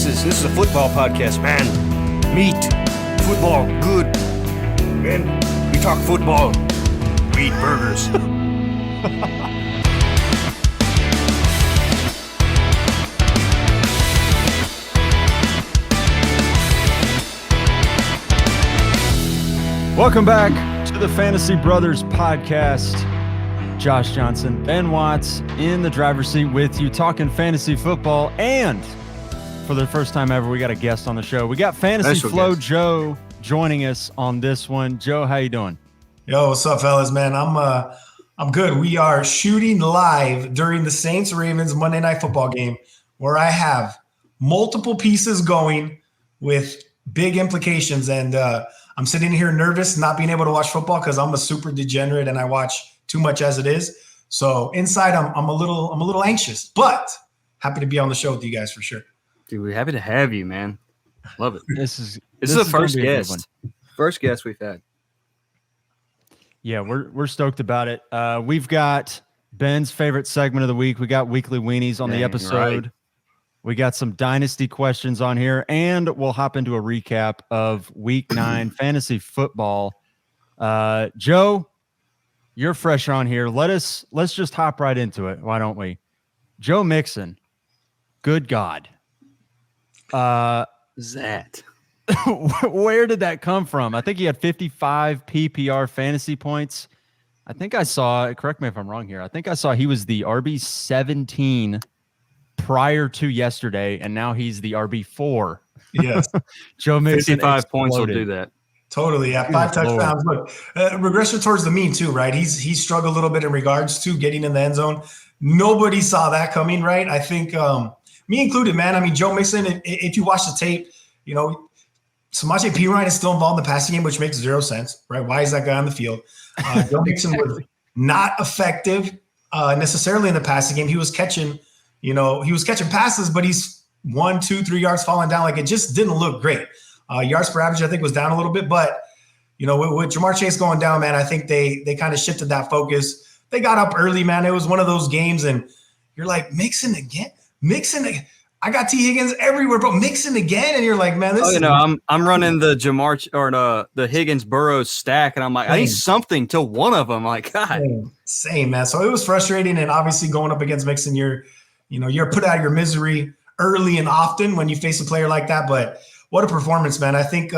is a football podcast, man. Meat, football, good. Man, we talk football. We eat burgers. Welcome back to the Fantasy Brothers podcast. Josh Johnson, Ben Watts in the driver's seat with you, talking fantasy football. And for the first time ever, we got a guest on the show. We got Fantasy Special Flow guest. Joe joining us on this one. Joe, how you doing? Yo, what's up, fellas, man? I'm good. We are shooting live during the Saints-Ravens Monday Night Football game, where I have multiple pieces going with big implications. And I'm sitting here nervous, not being able to watch football because I'm a super degenerate and I watch too much as it is. So inside, I'm a little anxious, but happy to be on the show with you guys for sure. Dude, we're happy to have you, man. Love it. This is the gonna first be a good guest. one. First guest we've had. Yeah, we're stoked about it. We've got Ben's favorite segment of the week. We got weekly weenies on the Dang, episode. right. We got some Dynasty questions on here, and we'll hop into a recap of Week 9 fantasy football. Joe, you're fresh on here. Let's just hop right into it. Why don't we? Joe Mixon, good God. Zat. Where did that come from? I think he had 55 PPR fantasy points. I think I saw, correct me if I'm wrong here, I think I saw he was the RB17 prior to yesterday, and now he's the RB4. Yes, Joe Mixon 55 points will exploded. do that. totally. Yeah, 5 touchdowns. Look, regression towards the mean too, right? He's struggled a little bit in regards to getting in the end zone. Nobody saw that coming, right? I think me included, man. I mean, Joe Mixon, if you watch the tape, you know, Samaje Perine is still involved in the passing game, which makes zero sense, right? Why is that guy on the field? Joe Mixon was not effective necessarily in the passing game. He was catching passes, but he's 1, 2, 3 yards falling down. Like, it just didn't look great. Yards per average, I think, was down a little bit, but with Jamar Chase going down, man, I think they kind of shifted that focus. They got up early, man. It was one of those games, and you're like, Mixon again. I got T. Higgins everywhere, but Mixon again, and you're like, man, this. I'm running the Jamar or the Higgins Burrows stack, and I'm like, I need something to one of them. Like, God, same, man. So it was frustrating, and obviously going up against Mixon, you're put out of your misery early and often when you face a player like that. But what a performance, man! I think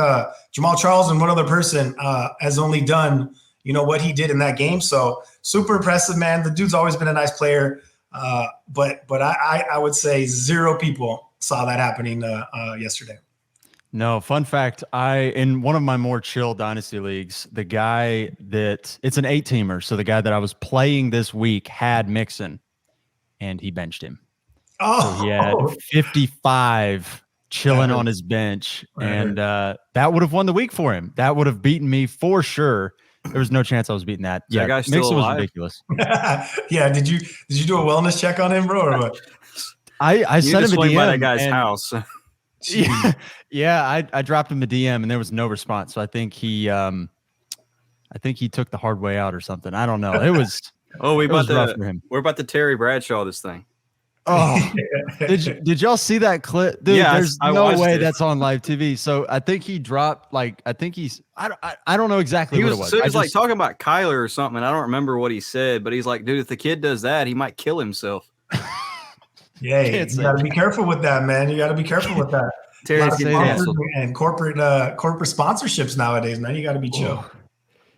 Jamal Charles and one other person has only done what he did in that game. So super impressive, man. The dude's always been a nice player. But I would say 0 people saw that happening yesterday. No, fun fact, in one of my more chill Dynasty leagues, the guy it's an 8-teamer. So the guy that I was playing this week had Mixon, and he benched him. Oh, So he had 55 chilling on his bench, and that would have won the week for him. That would have beaten me for sure. There was no chance I was beating that. That guy's still Mixon was alive? Ridiculous. Yeah. Did you do a wellness check on him, bro, or what? I you sent just him a swing DM. by that guy's and- house. Yeah, I dropped him a DM and there was no response. So I think he took the hard way out or something. I don't know. It was Oh, it was rough for him. we're about to Terry Bradshaw this thing. Oh, did y'all see that clip? Dude, Yeah, there's I no watched way it. that's on live TV. So I think he dropped I don't know exactly He what was, it was. so he was I like just- talking about Kyler or something. I don't remember what he said, but he's like, dude, if the kid does that, he might kill himself. Yeah, you Can't say got to be careful with that, man. You got to be careful with that. Terry's A lot of getting sponsors canceled. and corporate sponsorships nowadays, man. You got to be chill.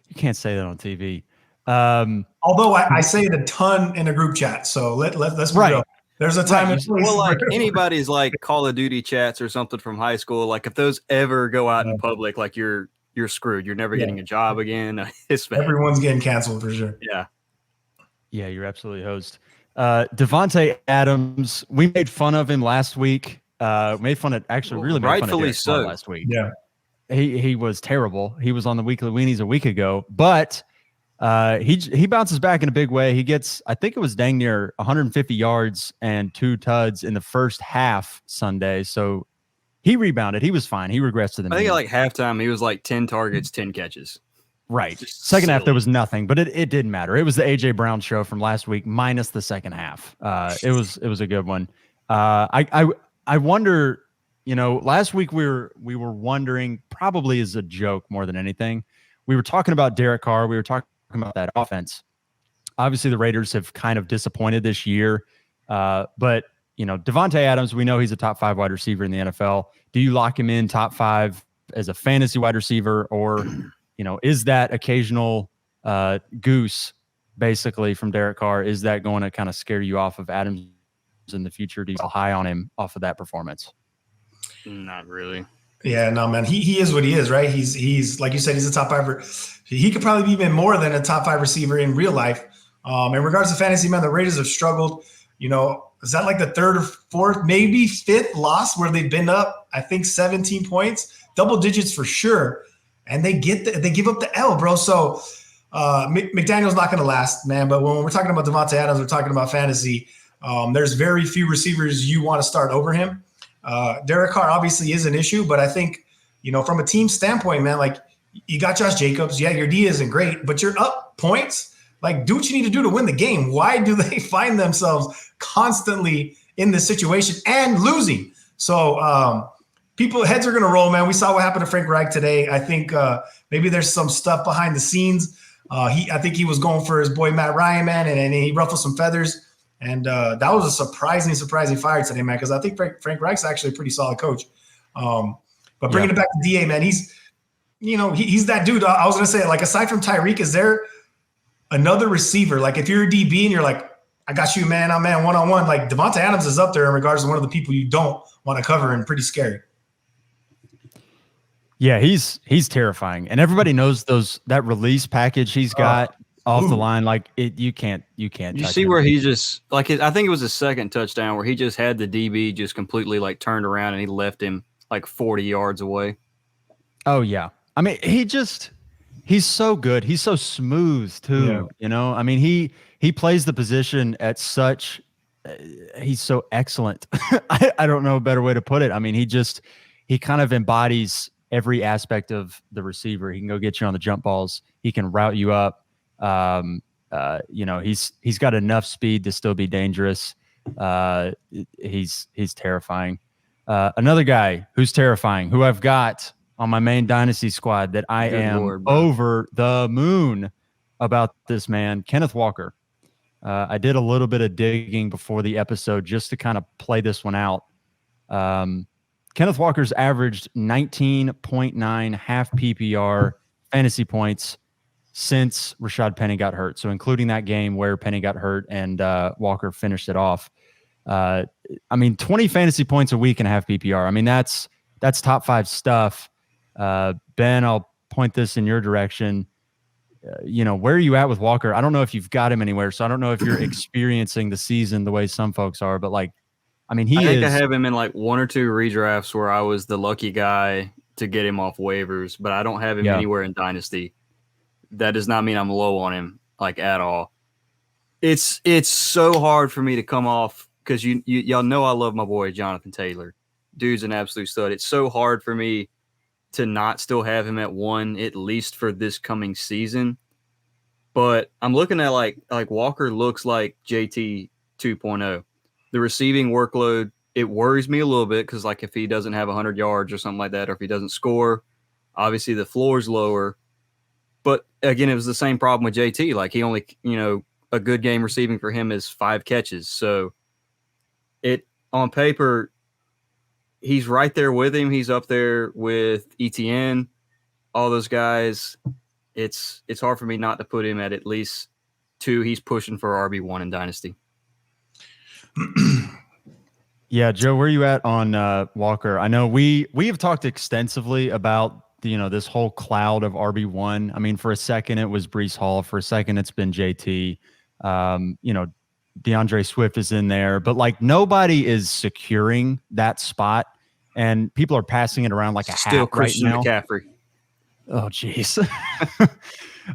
you can't say that on TV. Although I say it a ton in a group chat, so let's be Right. real. There's a time Right. and place. Well, like for- anybody's like Call of Duty chats or something from high school, like if those ever go out in public, like you're screwed. You're never getting a job again. It's bad. everyone's getting canceled for sure. Yeah. Yeah, you're absolutely host. Devontae Adams, we made fun of him last week. Made fun of Rightfully Derek so. Carr last week. Yeah. He was terrible. He was on the weekly weenies a week ago, but he bounces back in a big way. He gets, I think it was dang near 150 yards and 2 tuds in the first half Sunday. So he rebounded. He was fine. He regressed to the I think mean. at like halftime, he was like 10 targets, 10 catches. Right. Just Second half, silly. there was nothing, but it didn't matter. It was the AJ Brown show from last week minus the second half. It was a good one. I wonder, last week we were wondering, probably as a joke more than anything, we were talking about Derek Carr. We were talking about that offense. Obviously, the Raiders have kind of disappointed this year, but Devontae Adams, we know he's a top 5 wide receiver in the NFL. Do you lock him in top 5 as a fantasy wide receiver, or is that occasional goose basically from Derek Carr, is that going to kind of scare you off of Adams in the future? Do you go high on him off of that performance? Not really. Yeah, no, man. He is what he is, right? He's like you said, he's a top 5. He could probably be even more than a top 5 receiver in real life. In regards to fantasy, man, the Raiders have struggled. Is that like the 3rd or 4th, maybe 5th loss where they've been up, I think 17 points, double digits for sure. And they give up the L, bro. So McDaniel's not going to last, man. But when we're talking about Devontae Adams, we're talking about fantasy. There's very few receivers you want to start over him. Derek Carr obviously is an issue, but I think, from a team standpoint, man, like you got Josh Jacobs. Yeah, your D isn't great, but you're up points. Like, do what you need to do to win the game. Why do they find themselves constantly in this situation and losing? So heads are going to roll, man. We saw what happened to Frank Reich today. I think maybe there's some stuff behind the scenes. I think he was going for his boy Matt Ryan, man, and he ruffled some feathers. And that was a surprising fire today, man, because I think Frank Reich's actually a pretty solid coach. But bringing it back to DA, man, he's that dude. I was going to say, like, aside from Tyreek, is there another receiver? Like, if you're a DB and you're like, I got you, man, I'm man one-on-one. Like, Devontae Adams is up there in regards to one of the people you don't want to cover, and pretty scary. Yeah, he's terrifying, and everybody knows that release package he's got off the line. Like, you can't. You see where he just, like, I think it was his second touchdown where he just had the DB just completely like turned around and he left him like 40 yards away. Oh yeah, I mean he's so good. He's so smooth too. Yeah. I mean he plays the position at such. He's so excellent. I don't know a better way to put it. I mean he kind of embodies every aspect of the receiver. He can go get you on the jump balls. He can route you up. He's got enough speed to still be dangerous. He's terrifying. Another guy who's terrifying, who I've got on my main Dynasty squad that I am over the moon about this man, Kenneth Walker. I did a little bit of digging before the episode just to kind of play this one out. Kenneth Walker's averaged 19.9 half PPR fantasy points since Rashad Penny got hurt. So including that game where Penny got hurt and Walker finished it off. 20 fantasy points a week in half PPR. I mean, that's top 5 stuff. Ben, I'll point this in your direction. Where are you at with Walker? I don't know if you've got him anywhere, so I don't know if you're experiencing the season the way some folks are, but I have him in like 1 or 2 redrafts where I was the lucky guy to get him off waivers, but I don't have him anywhere in Dynasty. That does not mean I'm low on him, like, at all. It's so hard for me to come off because y'all know I love my boy Jonathan Taylor. Dude's an absolute stud. It's so hard for me to not still have him at 1, at least for this coming season. But I'm looking at like Walker looks like JT 2.0. The receiving workload, it worries me a little bit because, like, if he doesn't have 100 yards or something like that, or if he doesn't score, obviously the floor's lower. But again, it was the same problem with JT. Like, he only, a good game receiving for him is 5 catches. So on paper, he's right there with him. He's up there with ETN, all those guys. It's hard for me not to put him at least 2. He's pushing for RB1 in Dynasty. Yeah, Joe, where are you at on Walker? I know we have talked extensively about this whole cloud of RB1. I mean, for a second it was Breece Hall. For a second it's been JT. DeAndre Swift is in there, but like nobody is securing that spot, and people are passing it around like a Still hat Christian right now. McCaffrey. Oh, geez.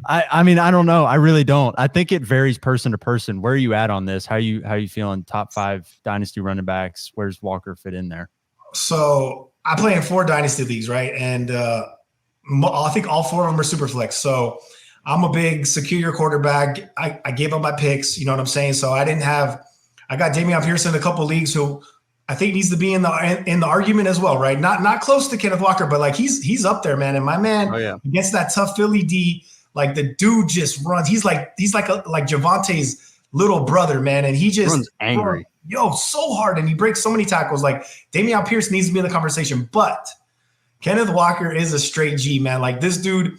I mean, I don't know. I really don't. I think it varies person to person. Where are you at on this? How you feeling? Top 5 Dynasty running backs. Where's Walker fit in there? So I play in 4 Dynasty leagues, right? And I think all 4 of them are super flex. So I'm a big secure your quarterback. I gave up my picks, you know what I'm saying? So I got Damian Pierce in a couple leagues who I think needs to be in the argument as well, right? Not close to Kenneth Walker, but like he's up there, man. And my man against that tough Philly D, like the dude just runs. He's like Javante's little brother, man, and he just runs angry. So hard, and he breaks so many tackles. Like Damian Pierce needs to be in the conversation, but Kenneth Walker is a straight G, man. Like this dude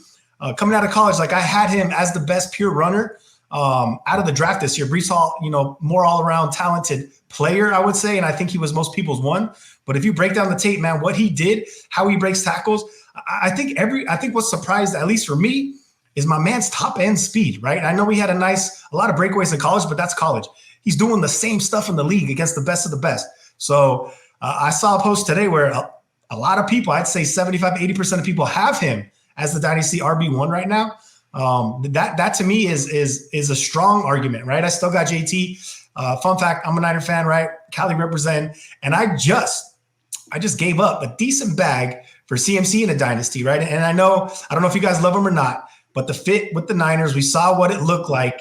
coming out of college, like I had him as the best pure runner out of the draft this year. Breece Hall, more all around talented player, I would say, and I think he was most people's one. But if you break down the tape, man, what he did, how he breaks tackles, I think what's surprised, at least for me, is my man's top end speed, right? I know we had a lot of breakaways in college, but that's college. He's doing the same stuff in the league against the best of the best. So I saw a post today where a lot of people, I'd say 75-80% of people have him as the Dynasty RB1 right now. That to me is a strong argument, right? I still got JT. Fun fact, I'm a Niner fan, right? Cali represent. And I just gave up a decent bag for CMC in a Dynasty, right? And I don't know if you guys love him or not, but the fit with the Niners, we saw what it looked like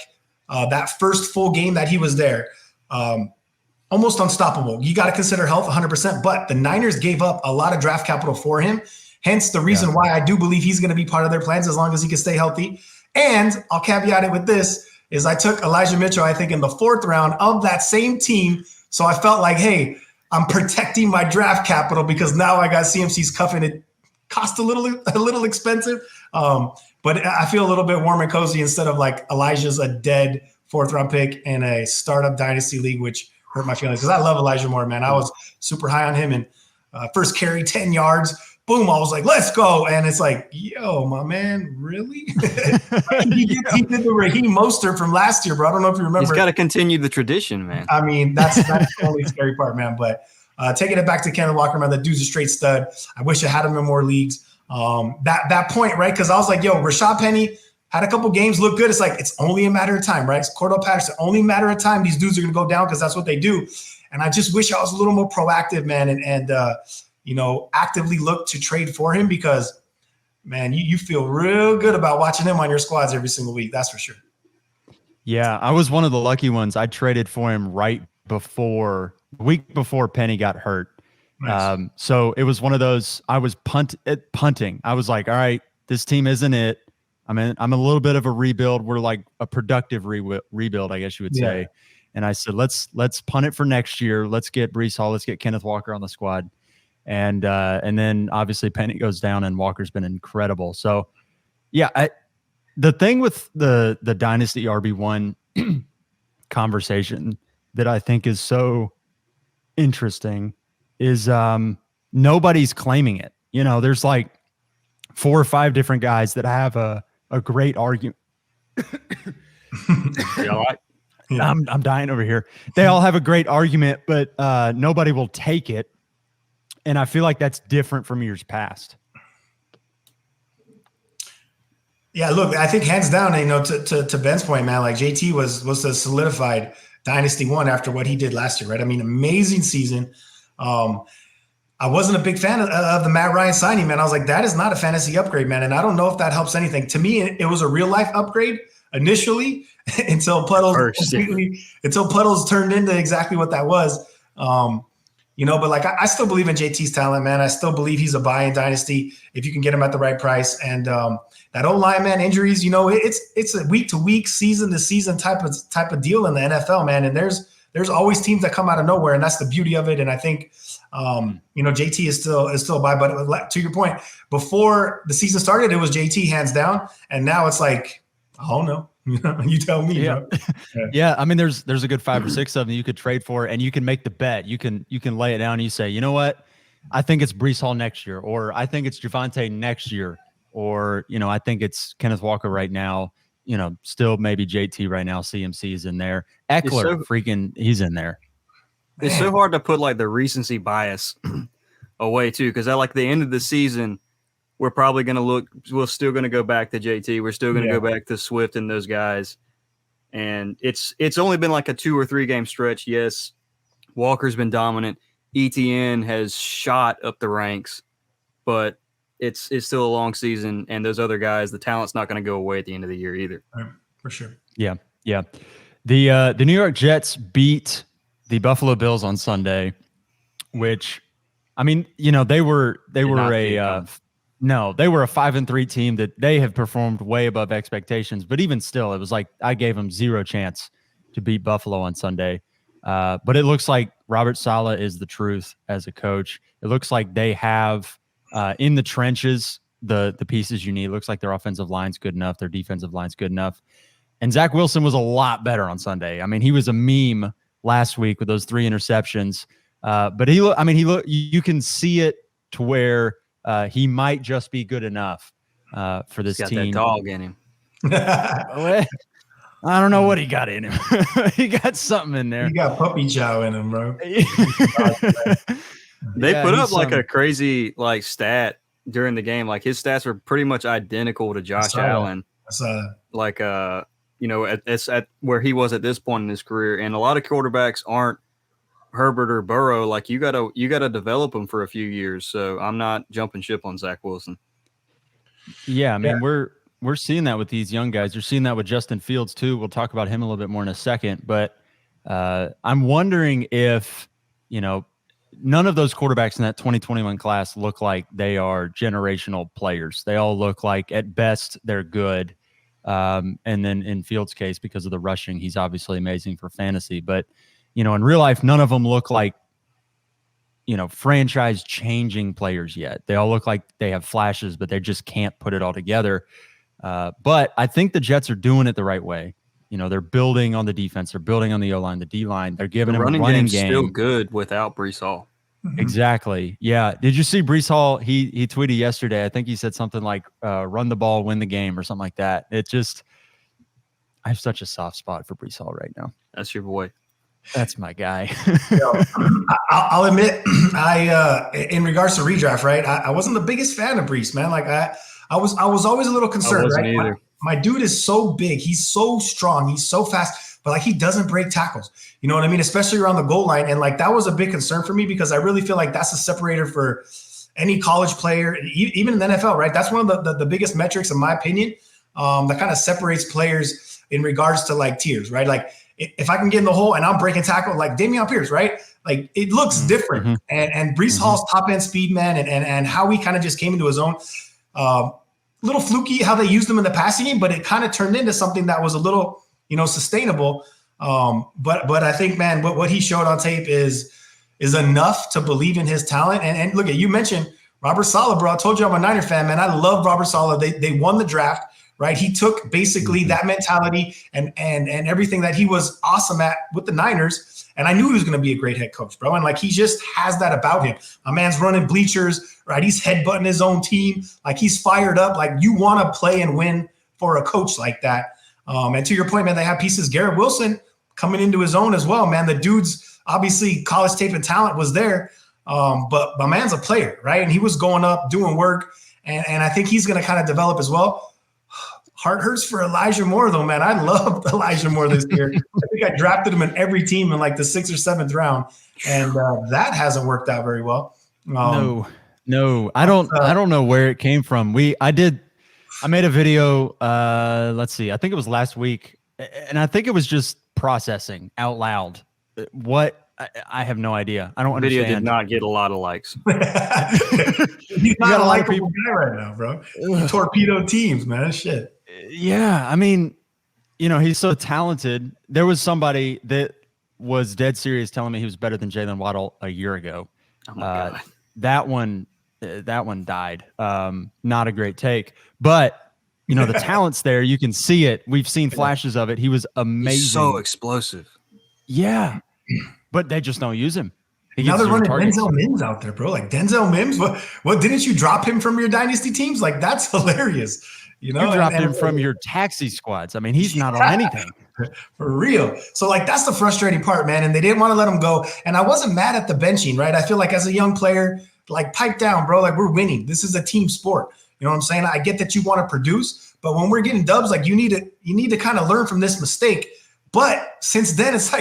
that first full game that he was there. Almost unstoppable. You got to consider health 100%, but the Niners gave up a lot of draft capital for him. Hence the reason why I do believe he's going to be part of their plans as long as he can stay healthy. And I'll caveat it with this, is I took Elijah Mitchell, I think, in the 4th round of that same team. So I felt like, hey, I'm protecting my draft capital because now I got CMC's cuff and it cost a little expensive. But I feel a little bit warm and cozy instead of like Elijah's a dead 4th round pick in a startup Dynasty league, which hurt my feelings because I love Elijah Moore, man. I was super high on him, and first carry 10 yards. Boom, I was like, let's go. And it's like, yo, my man, really? he did the Raheem Mostert from last year, bro. I don't know if you remember. He's got to continue the tradition, man. I mean, that's the only scary part, man. But taking it back to Kenneth Walker, man, the dude's a straight stud. I wish I had him in more leagues. That point, right? Because I was like, yo, Rashad Penny had a couple games look good. It's like, it's only a matter of time, right? It's Cordell Patterson, only a matter of time. These dudes are going to go down because that's what they do. And I just wish I was a little more proactive, man, and actively look to trade for him because, man, you feel real good about watching him on your squads every single week. That's for sure. Yeah, I was one of the lucky ones. I traded for him the week before Penny got hurt. Nice. So it was one of those, I was punting. I was like, all right, this team isn't it. I'm a little bit of a rebuild. We're like a productive rebuild, I guess you would say. Yeah. And I said, let's punt it for next year. Let's get Breece Hall. Let's get Kenneth Walker on the squad. And then obviously Penny goes down and Walker's been incredible. So yeah, the thing with the Dynasty RB1 conversation that I think is so interesting is nobody's claiming it. There's like 4 or 5 different guys that have a great argument. I'm dying over here. They all have a great argument, but nobody will take it. And I feel like that's different from years past. Yeah, look, I think hands down, to Ben's point, man, like JT was the solidified Dynasty one after what he did last year, right? I mean, amazing season. I wasn't a big fan of the Matt Ryan signing, man. I was like, that is not a fantasy upgrade, man. And I don't know if that helps anything. To me, it was a real life upgrade initially until Puddles turned into exactly what that was. But like I still believe in JT's talent, man. I still believe he's a buy in Dynasty if you can get him at the right price. And that O-line, man, injuries, it's a week to week, season to season type of deal in the NFL, man. And there's always teams that come out of nowhere, and that's the beauty of it. And I think JT is still a buy. But to your point, before the season started, it was JT hands down, and now it's like, oh no. You tell me. Yeah. Yeah. I mean, there's a good 5 or 6 of them you could trade for, and you can make the bet. You can lay it down and you say, you know what? I think it's Breece Hall next year, or I think it's Javonte next year, or, I think it's Kenneth Walker right now, still maybe JT right now. CMC is in there. Eckler, he's in there. It's so hard to put like the recency bias away too. Cause at like the end of the season, we're probably going to we're still going to go back to JT. We're still going to go back to Swift and those guys. And it's only been like a 2 or 3 game stretch. Yes, Walker's been dominant. ETN has shot up the ranks, but it's still a long season. And those other guys, the talent's not going to go away at the end of the year either. For sure. Yeah. Yeah. The New York Jets beat the Buffalo Bills on Sunday. which, I mean, they were a 5-3 team that they have performed way above expectations. But even still, it was like I gave them zero chance to beat Buffalo on Sunday. But it looks like Robert Saleh is the truth as a coach. It looks like they have in the trenches the pieces you need. It looks like their offensive line's good enough. Their defensive line's good enough. And Zach Wilson was a lot better on Sunday. I mean, he was a meme last week with those 3 interceptions. But you can see it to where he might just be good enough for this He's got team. That dog in him. I don't know what he got in him. He got something in there. He got puppy chow in him, bro. They put up like a crazy stat during the game. Like his stats were pretty much identical to Josh Allen. It's at where he was at this point in his career. And a lot of quarterbacks aren't Herbert or Burrow. Like you gotta develop them for a few years. So I'm not jumping ship on Zach Wilson. Yeah, I mean we're seeing that with these young guys. You're seeing that with Justin Fields too. We'll talk about him a little bit more in a second. But I'm wondering if none of those quarterbacks in that 2021 class look like they are generational players. They all look like at best they're good. And then in Fields' case, because of the rushing, he's obviously amazing for fantasy. But, in real life, none of them look like, franchise-changing players yet. They all look like they have flashes, but they just can't put it all together. But I think the Jets are doing it the right way. They're building on the defense. They're building on the O-line, the D-line. They're giving them a running game. Still good without Breece Hall. Exactly. Yeah. Did you see Breece Hall? He tweeted yesterday. I think he said something like run the ball, win the game or something like that. I have such a soft spot for Breece Hall right now. That's your boy. That's my guy. I'll admit, in regards to redraft, right? I wasn't the biggest fan of Breece, man. Like I was always a little concerned, right? Either. My dude is so big. He's so strong. He's so fast, but he doesn't break tackles. You know what I mean? Especially around the goal line. And that was a big concern for me because I really feel like that's a separator for any college player, even in the NFL, right? That's one of the biggest metrics, in my opinion, that kind of separates players in regards to tiers, right? Like if I can get in the hole and I'm breaking tackle like Dameon Pierce, right? Like it looks different. Mm-hmm. And Breece Hall's top end speed, man, and how he kind of just came into his own. Little fluky how they used him in the passing game, but it kind of turned into something that was a little, sustainable. But I think, man, what he showed on tape is enough to believe in his talent. And look, you mentioned Robert Saleh, bro. I told you I'm a Niner fan, man. I love Robert Saleh. They won the draft, right? He took basically that mentality and everything that he was awesome at with the Niners. And I knew he was going to be a great head coach, bro. And he just has that about him. A man's running bleachers, right? He's headbutting his own team. He's fired up. You want to play and win for a coach like that. And to your point, man, they have pieces. Garrett Wilson coming into his own as well, man. The dude's obviously college tape and talent was there. But my man's a player, right? And he was going up, doing work. And I think he's going to kind of develop as well. Heart hurts for Elijah Moore, though, man. I loved Elijah Moore this year. I think I drafted him in every team in the 6th or 7th round, and that hasn't worked out very well. No, I don't know where it came from. I made a video. Let's see. I think it was last week, and I think it was just processing out loud. I have no idea. I don't understand. Video did not get a lot of likes. He's not a likable guy right now, bro. Torpedo teams, man. Shit. Yeah, I mean, he's so talented. There was somebody that was dead serious telling me he was better than Jalen Waddle a year ago. Oh my God. That one died. Not a great take, but the talent's there. You can see it. We've seen flashes of it. He was amazing. He's so explosive. Yeah, but they just don't use him. Now they're running Denzel Mims out there, bro. Denzel Mims. What didn't you drop him from your dynasty teams? That's hilarious. You dropped him from your taxi squads. I mean, he's not on anything. For real. So that's the frustrating part, man. And they didn't want to let him go. And I wasn't mad at the benching, right? I feel like as a young player, pipe down, bro. We're winning. This is a team sport. You know what I'm saying? I get that you want to produce, but when we're getting dubs, you need to kind of learn from this mistake. But since then, it's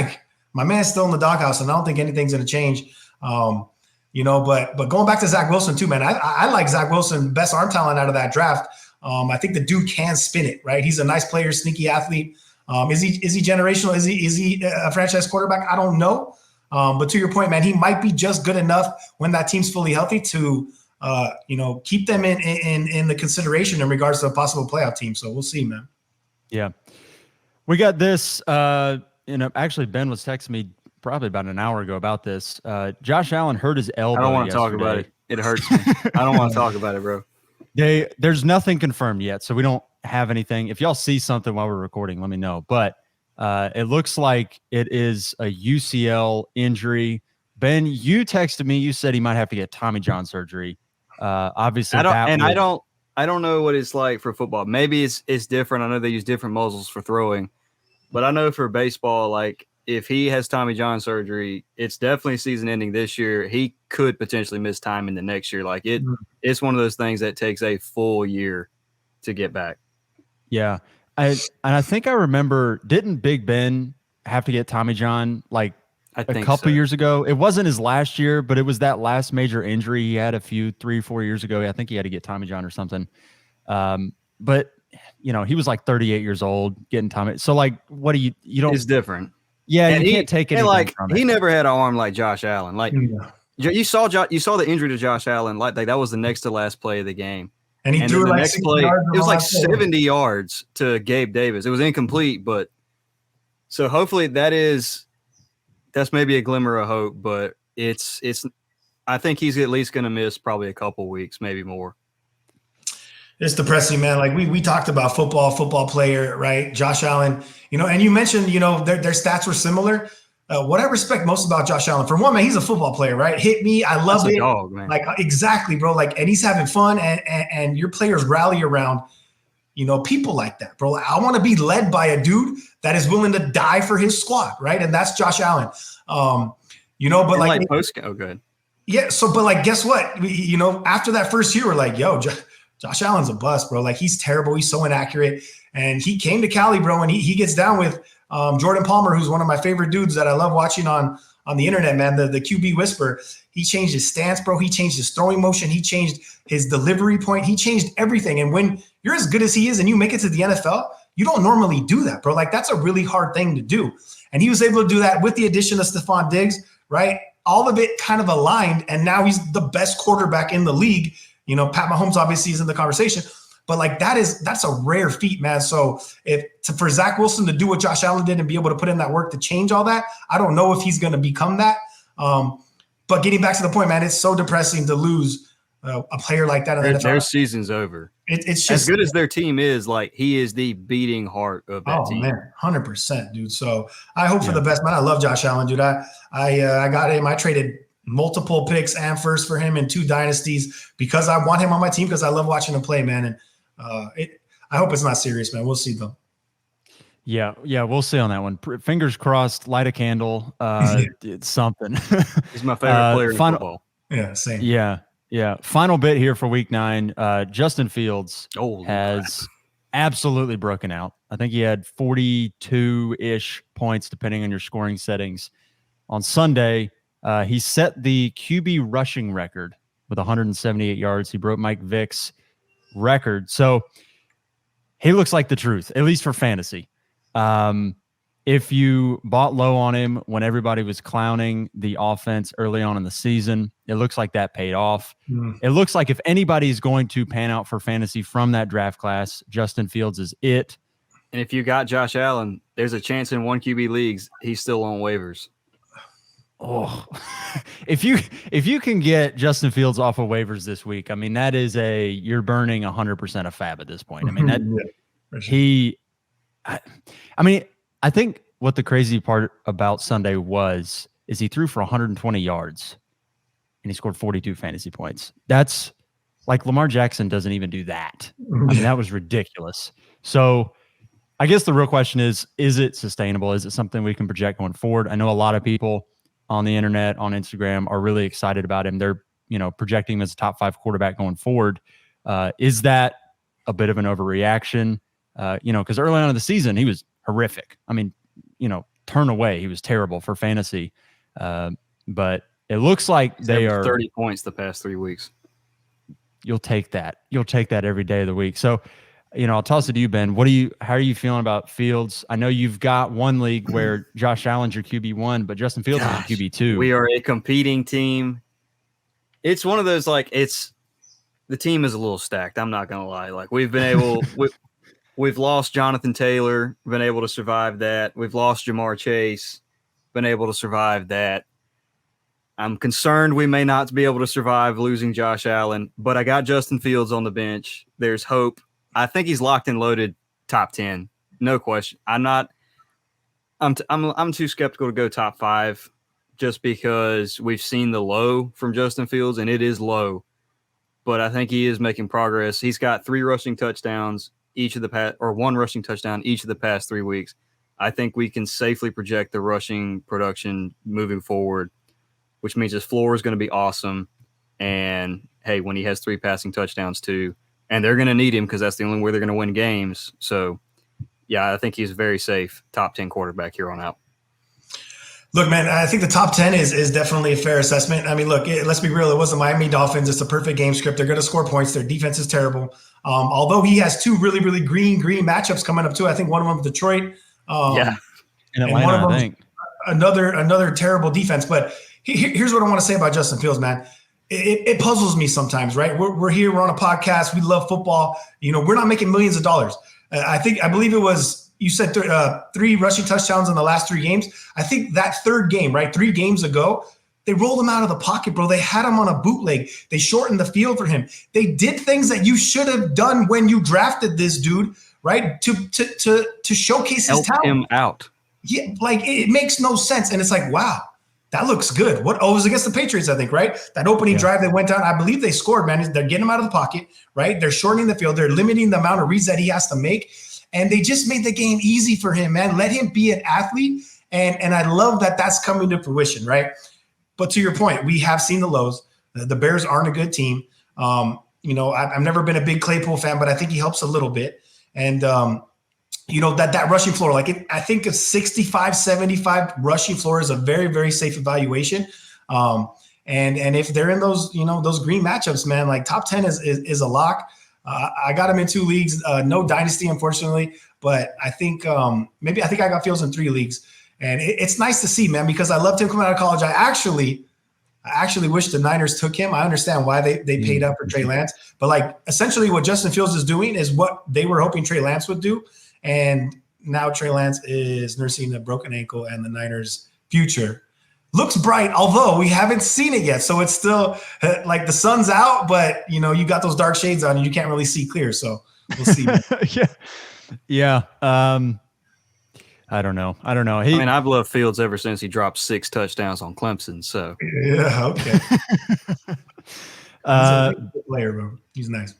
my man's still in the doghouse, and I don't think anything's going to change. But going back to Zach Wilson too, man, I like Zach Wilson, best arm talent out of that draft. I think the dude can spin it, right? He's a nice player, sneaky athlete. Is he generational? Is he a franchise quarterback? I don't know. But to your point, man, he might be just good enough when that team's fully healthy to, keep them in the consideration in regards to a possible playoff team. So we'll see, man. Yeah. We got this, actually Ben was texting me probably about an hour ago about this. Josh Allen hurt his elbow. I don't want to talk about it. It hurts me. I don't want to talk about it, bro. There's nothing confirmed yet, so we don't have anything. If y'all see something while we're recording, let me know. But it looks like it is a UCL injury. Ben, you texted me. You said he might have to get Tommy John surgery. Obviously, I don't know what it's like for football. Maybe it's different. I know they use different muscles for throwing, but I know for baseball, like if he has Tommy John surgery, it's definitely season ending this year. He could potentially miss time in the next year. Like it's one of those things that takes a full year to get back. Yeah. I think I remember, didn't Big Ben have to get Tommy John like a couple years ago? It wasn't his last year, but it was that last major injury he had 3-4 years ago. I think he had to get Tommy John or something. But he was like 38 years old getting Tommy. So like, what do you don't? It's different. Yeah, and you can't take anything from it. He never had an arm like Josh Allen. Like you saw the injury to Josh Allen. Like that was the next to last play of the game. And he threw the like next play. It was like 70 yards to Gabe Davis. It was incomplete, but so hopefully that's maybe a glimmer of hope. But it's I think he's at least going to miss probably a couple weeks, maybe more. It's depressing, man. Like we talked about football player, right? Josh Allen, and you mentioned, their stats were similar. What I respect most about Josh Allen, for one, man, he's a football player, right? Hit me. I love it. Dog, man. Like, exactly, bro. Like, and he's having fun and your players rally around, people like that, bro. I want to be led by a dude that is willing to die for his squad, right? And that's Josh Allen. But like good. Yeah. So, but like, guess what? After that first year, we're like, yo, Josh Allen's a bust, bro. Like, he's terrible. He's so inaccurate. And he came to Cali, bro, and he gets down with Jordan Palmer, who's one of my favorite dudes that I love watching on the internet, man, the QB whisper. He changed his stance, bro. He changed his throwing motion. He changed his delivery point. He changed everything. And when you're as good as he is and you make it to the NFL, you don't normally do that, bro. Like, that's a really hard thing to do. And he was able to do that with the addition of Stephon Diggs, right? All of it kind of aligned, and now he's the best quarterback in the league. Pat Mahomes obviously is in the conversation, but like that's a rare feat, man. So for Zach Wilson to do what Josh Allen did and be able to put in that work to change all that, I don't know if he's going to become that. But getting back to the point, man, it's so depressing to lose a player like that in the NFL. Their season's over. It's just as good as their team is. Like, he is the beating heart of that team. Man, 100%, dude. So I hope for the best, man. I love Josh Allen, dude. I got him. I traded multiple picks and first for him in 2 dynasties because I want him on my team because I love watching him play, man. And I hope it's not serious, man. We'll see though. Yeah, we'll see on that one. Fingers crossed. Light a candle. It's something. He's my favorite player in football. Yeah, same. Yeah. Final bit here for Week 9. Justin Fields has absolutely broken out. I think he had 42-ish points, depending on your scoring settings. On Sunday, he set the QB rushing record with 178 yards. He broke Mike Vick's record. So he looks like the truth, at least for fantasy. If you bought low on him when everybody was clowning the offense early on in the season, it looks like that paid off. It looks like if anybody's going to pan out for fantasy from that draft class, Justin Fields is it. And if you got Josh Allen, there's a chance in 1 QB leagues he's still on waivers. Oh, if you can get Justin Fields off of waivers this week, I mean, that is you're burning 100% of fab at this point. I mean, I think what the crazy part about Sunday is he threw for 120 yards and he scored 42 fantasy points. That's like Lamar Jackson doesn't even do that. I mean, that was ridiculous. So I guess the real question is it sustainable? Is it something we can project going forward? I know a lot of people on the internet, on Instagram, are really excited about him. They're, projecting him as a top 5 quarterback going forward. Is that a bit of an overreaction? Because early on in the season, he was horrific. I mean, turn away. He was terrible for fantasy. But it looks like they are 30 points the past 3 weeks. You'll take that. You'll take that every day of the week. So I'll toss it to you, Ben. How are you feeling about Fields? I know you've got one league where Josh Allen's your QB1, but Justin Fields is your QB2. We are a competing team. It's one of those, the team is a little stacked. I'm not going to lie. Like, we've been able, we've lost Jonathan Taylor, been able to survive that. We've lost Jamar Chase, been able to survive that. I'm concerned we may not be able to survive losing Josh Allen, but I got Justin Fields on the bench. There's hope. I think he's locked and loaded top 10. No question. I'm too skeptical to go top 5 just because we've seen the low from Justin Fields, and it is low. But I think he is making progress. He's got 3 rushing touchdowns one rushing touchdown each of the past 3 weeks. I think we can safely project the rushing production moving forward, which means his floor is going to be awesome. And hey, when he has 3 passing touchdowns too, and they're going to need him because that's the only way they're going to win games. So yeah, I think he's very safe top 10 quarterback here on out. Look, man, I think the top 10 is definitely a fair assessment. I mean, look, let's be real. It was the Miami Dolphins. It's a perfect game script. They're going to score points. Their defense is terrible. Although he has 2 really, really green matchups coming up too. I think one of them is Detroit. In Atlanta, one of them, I think. Another terrible defense. But here's what I want to say about Justin Fields, man. It puzzles me sometimes, right? We're here. We're on a podcast. We love football. We're not making millions of dollars. I believe it was, you said 3 rushing touchdowns in the last 3 games. I think that 3rd game, right, 3 games ago, they rolled him out of the pocket, bro. They had him on a bootleg. They shortened the field for him. They did things that you should have done when you drafted this dude, right, to showcase his talent. Help him out. Yeah, it makes no sense. And it's like, wow, that looks good. It was against the Patriots, I think, right? That opening drive they went down. I believe they scored, man. They're getting him out of the pocket, right? They're shortening the field. They're limiting the amount of reads that he has to make. And they just made the game easy for him, man. Let him be an athlete. And I love that that's coming to fruition, right? But to your point, we have seen the lows. The Bears aren't a good team. I've never been a big Claypool fan, but I think he helps a little bit. And, that rushing floor, I think a 65, 75 rushing floor is a very, very safe evaluation. And if they're in those, those green matchups, man, top 10 is a lock. I got him in 2 leagues, no Dynasty, unfortunately, but I think I got Fields in 3 leagues. And it's nice to see, man, because I loved him coming out of college. I actually wish the Niners took him. I understand why they paid up for Trey Lance, but essentially what Justin Fields is doing is what they were hoping Trey Lance would do. And now Trey Lance is nursing a broken ankle, and the Niners' future looks bright, although we haven't seen it yet. So it's still the sun's out, but you got those dark shades on and you can't really see clear. So we'll see. Yeah. I don't know. I've loved Fields ever since he dropped 6 touchdowns on Clemson. So yeah, okay. He's a good player, bro. He's nice.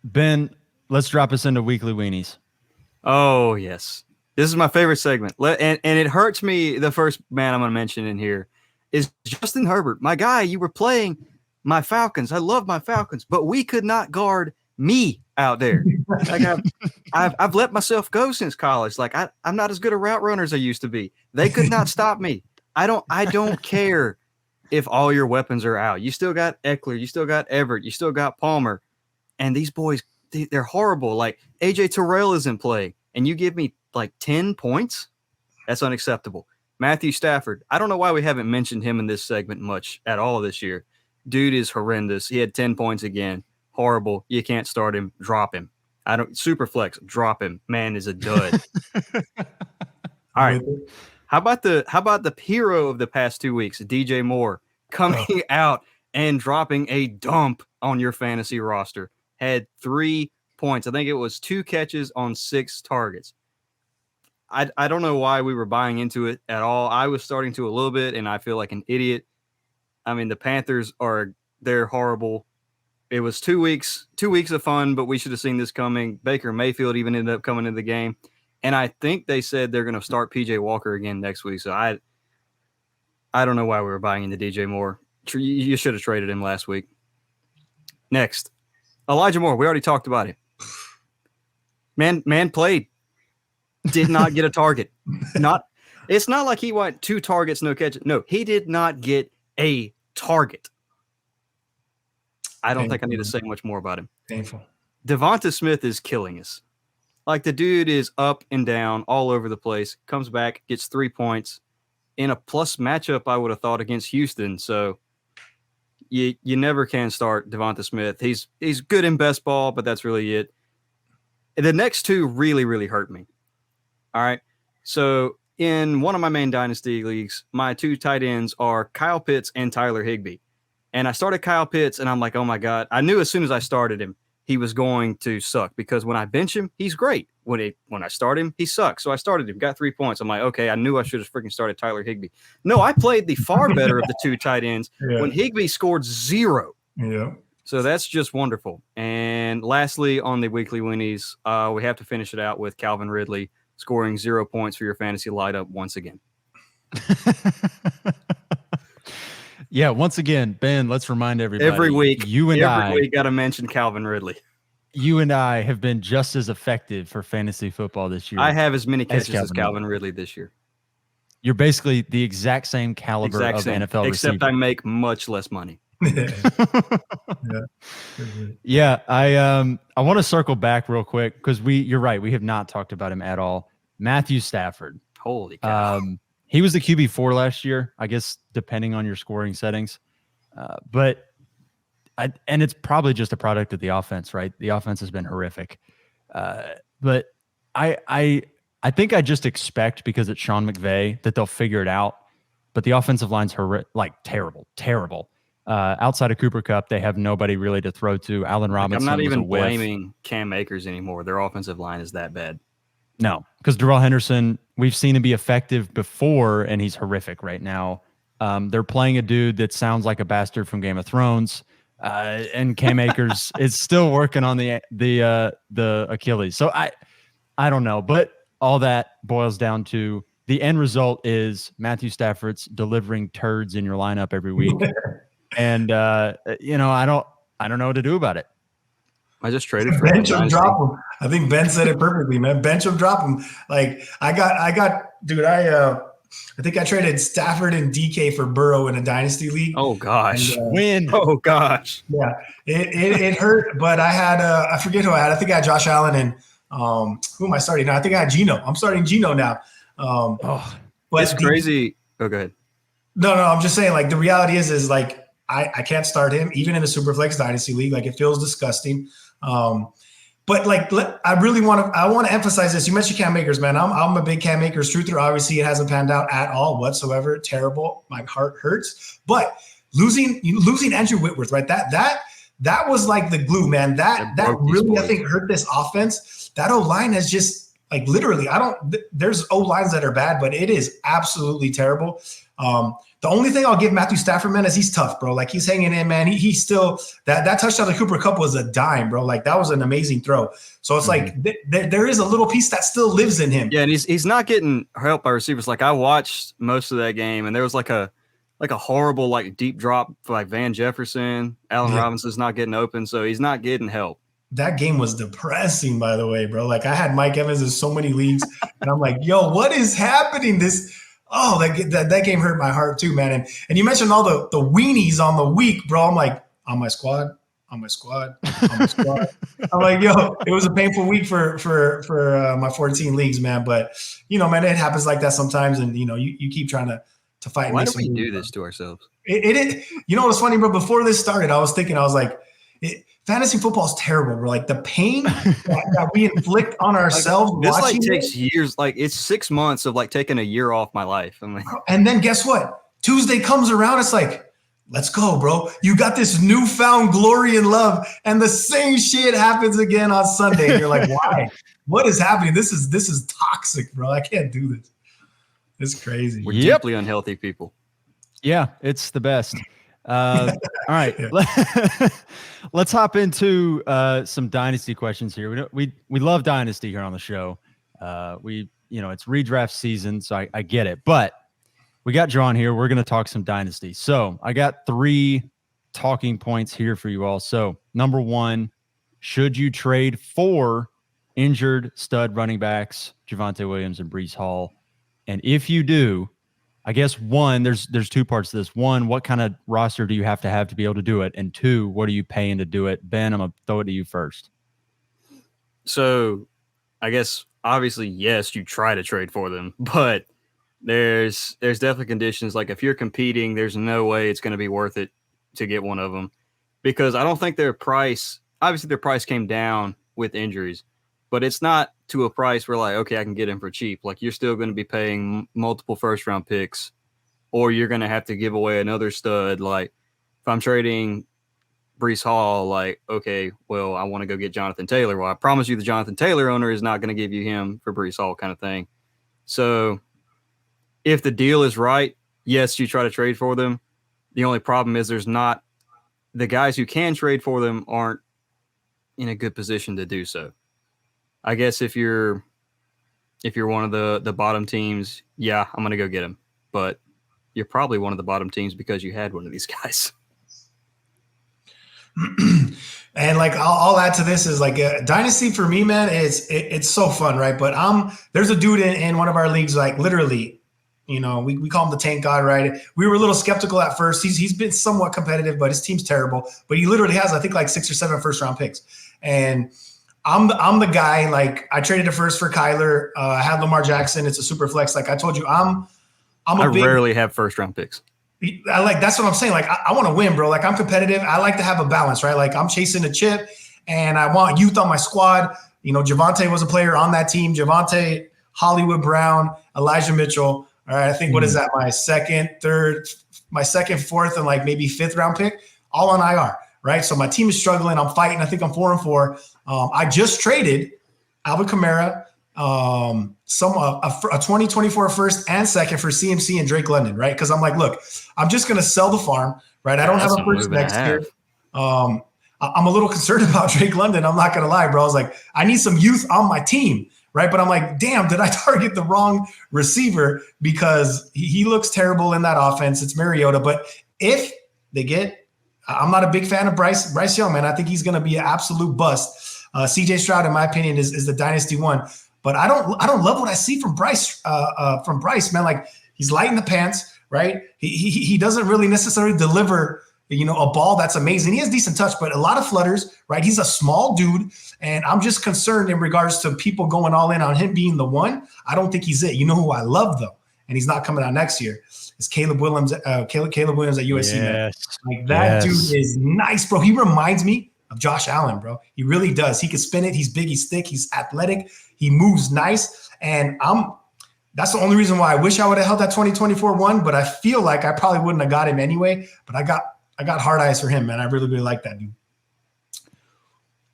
Ben, let's drop us into Weekly Weenies. Oh yes, this is my favorite segment, and it hurts me. The first man I'm going to mention in here is Justin Herbert, my guy. You were playing my Falcons. I love my Falcons, but we could not guard me out there. I've let myself go since college. I'm not as good a route runner as I used to be. They could not stop me. I don't care if all your weapons are out. You still got Eckler, you still got Everett, you still got Palmer, and these boys, they're horrible. AJ Terrell isn't playing, and you give me 10 points? That's unacceptable. Matthew Stafford, I don't know why we haven't mentioned him in this segment much at all this year. Dude is horrendous. He had 10 points again. Horrible. You can't start him. Drop him. Super flex. Drop him. Man is a dud. All right. How about the hero of the past 2 weeks, DJ Moore, coming out and dropping a dump on your fantasy roster? Had 3 points. I think it was 2 catches on 6 targets. I don't know why we were buying into it at all. I was starting to a little bit, and I feel like an idiot. The Panthers they're horrible. It was 2 weeks of fun, but we should have seen this coming. Baker Mayfield even ended up coming into the game. And I think they said they're going to start PJ Walker again next week. So I don't know why we were buying into DJ Moore. You should have traded him last week. Next, Elijah Moore. We already talked about him. Man played. Did not get a target. It's not like he went 2 targets, no catch. No, he did not get a target. I don't think I need to say much more about him. Painful. Devonta Smith is killing us. Like, the dude is up and down all over the place, comes back, gets 3 points in a plus matchup, I would have thought, against Houston. So you never can start Devonta Smith. He's good in best ball, but that's really it. The next two really, really hurt me. All right. So in one of my main dynasty leagues, my two tight ends are Kyle Pitts and Tyler Higbee. And I started Kyle Pitts, and I'm like, oh my God. I knew as soon as I started him, he was going to suck, because when I bench him, he's great. When I start him, he sucks. So I started him, got 3 points. I'm like, okay, I knew I should have freaking started Tyler Higbee. No, I played the far better of the two tight ends when Higbee scored 0. Yeah. So that's just wonderful. And lastly, on the weekly winnies, we have to finish it out with Calvin Ridley scoring 0 points for your fantasy lineup once again. Yeah, once again, Ben, let's remind everybody. Every week, every week got to mention Calvin Ridley. You and I have been just as effective for fantasy football this year. I have as many catches as Calvin Ridley this year. You're basically the exact same caliber of NFL except receiver. I make much less money. Yeah, I want to circle back real quick, because you're right, we have not talked about him at all. Matthew Stafford. Holy cow. He was the QB4 last year, I guess, depending on your scoring settings. And it's probably just a product of the offense, right? The offense has been horrific. But I think I just expect, because it's Sean McVay, that they'll figure it out. But the offensive line's terrible. Outside of Cooper Kupp, they have nobody really to throw to. Allen Robinson. I'm not even blaming Cam Akers anymore. Their offensive line is that bad. No, because Darrell Henderson, we've seen him be effective before, and he's horrific right now. They're playing a dude that sounds like a bastard from Game of Thrones, and Cam Akers is still working on the Achilles. So I don't know, but all that boils down to the end result is Matthew Stafford's delivering turds in your lineup every week, and I don't know what to do about it. I just traded for bench him, drop him. I think Ben said it perfectly, man. Bench him, drop him. Like I think I traded Stafford and DK for Burrow in a dynasty league. Oh gosh, win! Oh gosh, yeah, it hurt. But I had I forget who I had. I think I had Josh Allen and who am I starting now? I think I had Geno. I'm starting Geno now. But it's crazy. Oh, go ahead. No. I'm just saying. Like the reality is like I can't start him even in a Superflex dynasty league. Like it feels disgusting. But like, I want to emphasize this. You mentioned Cam Akers, man. I'm a big Cam Akers truther. Obviously, it hasn't panned out at all whatsoever. Terrible. My heart hurts. But losing Andrew Whitworth, right? That was like the glue, man. That really, I think, hurt this offense. That O-line has just like literally. There's O-lines that are bad, but it is absolutely terrible. The only thing I'll give Matthew Stafford, man, is he's tough, bro. Like he's hanging in, man. He's still that touchdown to Cooper Kupp was a dime, bro. Like that was an amazing throw. So it's like there is a little piece that still lives in him. Yeah, and he's not getting help by receivers. Like I watched most of that game, and there was like a horrible like deep drop for like Van Jefferson. Allen Robinson's not getting open, so he's not getting help. That game was depressing, by the way, bro. Like I had Mike Evans in so many leagues, and I'm like, yo, what is happening? That game hurt my heart too, man. And you mentioned all the weenies on the week, bro. I'm like, on my squad. I'm like, yo, it was a painful week for my 14 leagues, man. But man, it happens like that sometimes, and you keep trying to fight. Why do we do this to ourselves? It what's funny, bro? Before this started, I was like, fantasy football is terrible, bro. Like the pain that we inflict on ourselves. This like takes years. Like it's 6 months of like taking a year off my life. I'm like, and then guess what? Tuesday comes around. It's like, let's go, bro. You got this newfound glory and love, and the same shit happens again on Sunday. And you're like, why? What is happening? This is toxic, bro. I can't do this. It's crazy. We're deeply unhealthy people. Yeah, it's the best. All right, let's hop into some dynasty questions here. We love dynasty here on the show. It's redraft season, so I get it. But we got John here. We're going to talk some dynasty. So I got 3 talking points here for you all. So number 1, should you trade for injured stud running backs Javonte Williams and Breece Hall? And if you do, I guess 1, there's 2 parts to this. 1, what kind of roster do you have to be able to do it? And 2, what are you paying to do it? Ben, I'm going to throw it to you first. So I guess obviously, yes, you try to trade for them, but there's definitely conditions. Like if you're competing, there's no way it's going to be worth it to get one of them, because I don't think their price, obviously their price came down with injuries, but it's not to a price where like, okay, I can get him for cheap. Like you're still going to be paying multiple first round picks, or you're going to have to give away another stud. Like if I'm trading Breece Hall, like, okay, well, I want to go get Jonathan Taylor. Well, I promise you the Jonathan Taylor owner is not going to give you him for Breece Hall kind of thing. So if the deal is right, yes, you try to trade for them. The only problem is there's not the guys who can trade for them aren't in a good position to do so. I guess if you're one of the bottom teams, yeah, I'm going to go get him. But you're probably one of the bottom teams because you had one of these guys. And like I'll add to this is like Dynasty for me, man, it's so fun, right? But there's a dude in one of our leagues, like literally, you know, we call him the tank god, right? We were a little skeptical at first. He's been somewhat competitive, but his team's terrible. But he literally has, I think, like 6 or 7 first round picks. And I'm the guy, like I traded a first for Kyler. I had Lamar Jackson. It's a super flex. Like I told you, I rarely have first round picks. That's what I'm saying. Like, I want to win, bro. Like, I'm competitive. I like to have a balance, right? Like, I'm chasing a chip, and I want youth on my squad. You know, Javonte was a player on that team. Javonte, Hollywood Brown, Elijah Mitchell. All right, I think, what is that? My second, 4th, and like maybe 5th round pick, all on IR, right? So my team is struggling. I'm fighting. I think I'm 4-4. I just traded Alvin Kamara, a 2024 first and second for CMC and Drake London, right? Because I'm like, look, I'm just going to sell the farm, right? I don't have a first next year. I'm a little concerned about Drake London. I'm not going to lie, bro. I was like, I need some youth on my team, right? But I'm like, damn, did I target the wrong receiver? Because he looks terrible in that offense. It's Mariota. But if they get, I'm not a big fan of Bryce Young, man. I think he's going to be an absolute bust. CJ Stroud, in my opinion, is the dynasty one. But I don't love what I see from Bryce. Man, like he's light in the pants, right? He doesn't really necessarily deliver, you know, a ball that's amazing. He has decent touch, but a lot of flutters, right? He's a small dude, and I'm just concerned in regards to people going all in on him being the one. I don't think he's it. You know who I love though, and he's not coming out next year. It's Caleb Williams. Caleb Williams at USC. Yes. Man. Like that dude is nice, bro. He reminds me of Josh Allen, bro. He really does. He can spin it. He's big. He's thick. He's athletic. He moves nice. And that's the only reason why I wish I would have held that 2024 one, but I feel like I probably wouldn't have got him anyway. But I got hard eyes for him, man. I really, really like that dude.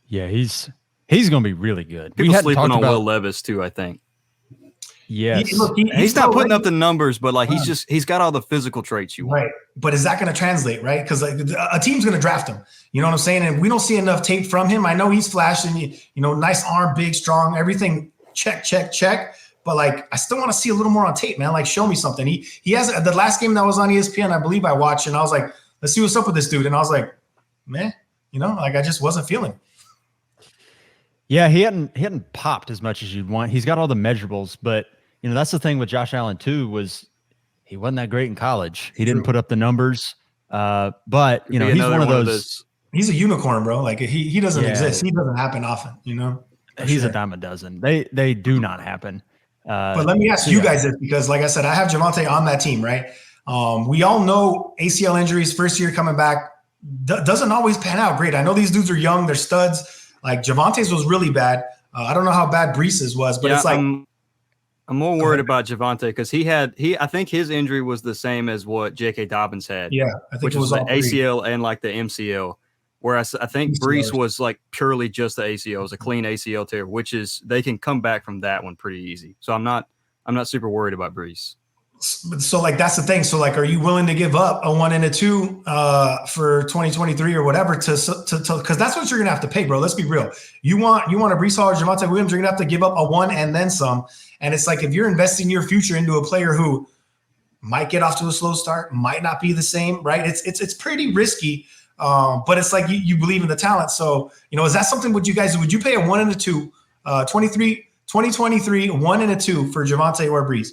Yeah, he's going to be really good. People sleeping on Will Levis too, I think. Yes. He's not putting up the numbers, but like he's got all the physical traits you want. Right. But is that going to translate, right? Because like a team's going to draft him. You know what I'm saying? And we don't see enough tape from him. I know he's flashing, you know, nice arm, big, strong, everything. Check. But like, I still want to see a little more on tape, man. Like, show me something. He has the last game that was on ESPN, I believe I watched, and I was like, let's see what's up with this dude. And I was like, man, you know, like I just wasn't feeling it. Yeah, he hadn't popped as much as you'd want. He's got all the measurables, but you know, that's the thing with Josh Allen too, was he wasn't that great in college. He didn't put up the numbers. But you know, he's one of those. He's a unicorn, bro. Like he doesn't exist. He doesn't happen often, you know. He's a dime a dozen. They do not happen. But let me ask you guys this, because like I said, I have Javonte on that team, right? We all know ACL injuries, first year coming back, doesn't always pan out great. I know these dudes are young, they're studs. Like Javonte's was really bad. I don't know how bad Breece's was, but it's like I'm more worried about Javonte because I think his injury was the same as what J.K. Dobbins had. Yeah, I think which was the ACL and like the MCL. Whereas I think Breece was like purely just the ACL, it was a clean ACL tear, which is they can come back from that one pretty easy. So I'm not super worried about Breece. So like that's the thing. So like, are you willing to give up a 1 and a 2 for 2023 or whatever to because that's what you're gonna have to pay, bro. Let's be real. You want a Breece Hall or Javonte Williams, you're gonna have to give up a 1 and then some. And it's like if you're investing your future into a player who might get off to a slow start, might not be the same, right? It's pretty risky. But it's like you believe in the talent. So, you know, is that something would you pay a 1 and a 2, 2023, 1 and a 2 for Javonte or Breece?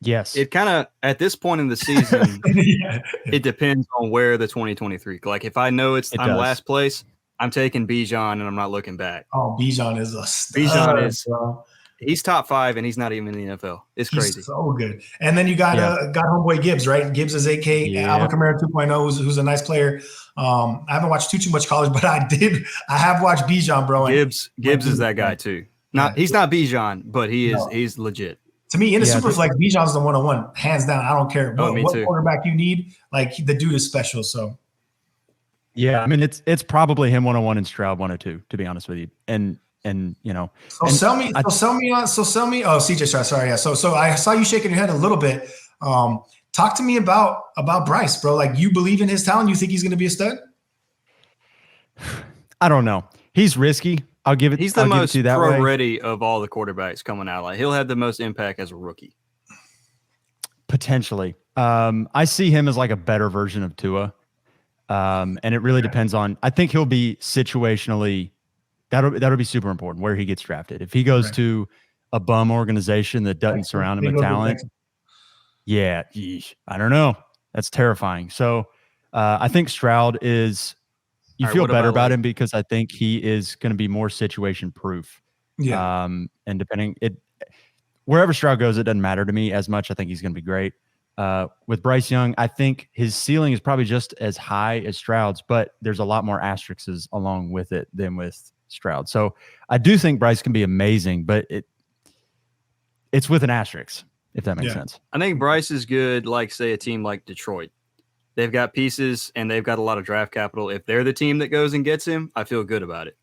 Yes. It kind of, at this point in the season, It depends on where the 2023, like if I know I'm last place, I'm taking Bijan, and I'm not looking back. Oh, Bijan is a stud. Bijan is bro. He's top 5, and he's not even in the NFL. It's crazy. He's so good. And then you got homeboy Gibbs, right? Gibbs is AK, Alvin Kamara 2.0, who's a nice player. I haven't watched too much college, but I have watched Bijan, bro. Gibbs is that guy too. He's not Bijan, but he's legit. To me, in a super flex, Bijan's the 101, hands down. I don't care what quarterback you need. Like, the dude is special. So, yeah, I mean, it's probably him 101 and Stroud 102, to be honest with you. And you know, sell me. Oh, CJ Stroud, sorry, yeah. So I saw you shaking your head a little bit. Talk to me about Bryce, bro. Like, you believe in his talent? You think he's going to be a stud? I don't know. He's risky. I'll give it. He's the most pro-ready of all the quarterbacks coming out. Like, he'll have the most impact as a rookie. Potentially. I see him as like a better version of Tua. And it really depends on. I think he'll be situationally. That'll be super important where he gets drafted. If he goes to a bum organization that doesn't surround him with talent, I don't know. That's terrifying. So I think Stroud is. You feel better about him because I think he is going to be more situation proof. Yeah. And depending wherever Stroud goes, it doesn't matter to me as much. I think he's going to be great. With Bryce Young, I think his ceiling is probably just as high as Stroud's, but there's a lot more asterisks along with it than with Stroud. So I do think Bryce can be amazing, but it's with an asterisk, if that makes sense. I think Bryce is good, like, say, a team like Detroit. They've got pieces and they've got a lot of draft capital. If they're the team that goes and gets him, I feel good about it.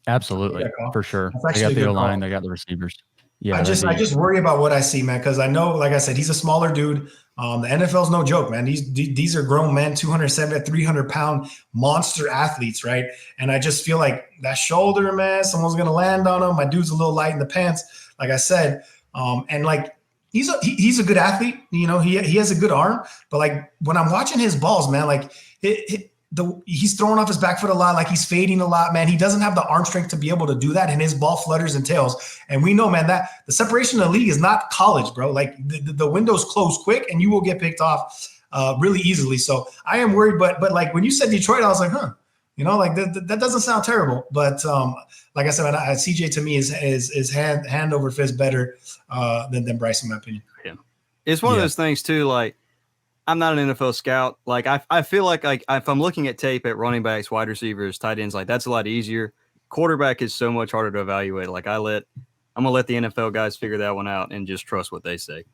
Absolutely, for sure. They got the O-line, they got the receivers. Yeah, I just worry about what I see, man, because I know, like I said, he's a smaller dude. The NFL's no joke, man. These are grown men, 270, 300-pound monster athletes, right? And I just feel like that shoulder, man, someone's gonna land on him. My dude's a little light in the pants, like I said, and like. He's a good athlete, you know. He has a good arm, but like when I'm watching his balls, man, like he's throwing off his back foot a lot, like he's fading a lot, man. He doesn't have the arm strength to be able to do that, and his ball flutters and tails. And we know, man, that the separation of the league is not college, bro. Like the windows close quick, and you will get picked off really easily. So I am worried, but like when you said Detroit, I was like, you know, like that doesn't sound terrible. But like I said, CJ to me is hand over fist better than Bryce, in my opinion. Yeah, it's one of those things too. Like, I'm not an NFL scout. Like, I feel like if I'm looking at tape at running backs, wide receivers, tight ends, like that's a lot easier. Quarterback is so much harder to evaluate. Like, I'm gonna let the NFL guys figure that one out and just trust what they say.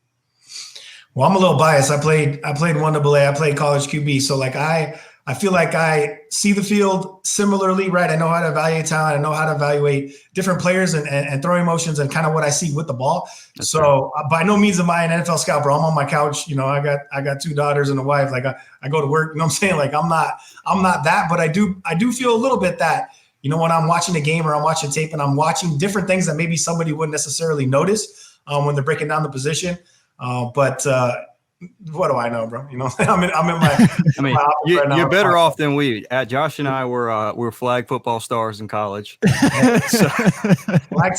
Well, I'm a little biased. I played 1AA. I played college QB, so like I feel like I see the field similarly, right? I know how to evaluate talent. I know how to evaluate different players and throwing motions and kind of what I see with the ball. That's so by no means am I an NFL scout, bro. I'm on my couch. You know, I got 2 daughters and a wife. Like I go to work. You know what I'm saying? Like I'm not that, but I do feel a little bit that, you know, when I'm watching a game or I'm watching tape and I'm watching different things that maybe somebody wouldn't necessarily notice when they're breaking down the position. But what do I know, bro? You know, I'm in my. I mean, you're better off than we. Josh and I were flag football stars in college. Flag's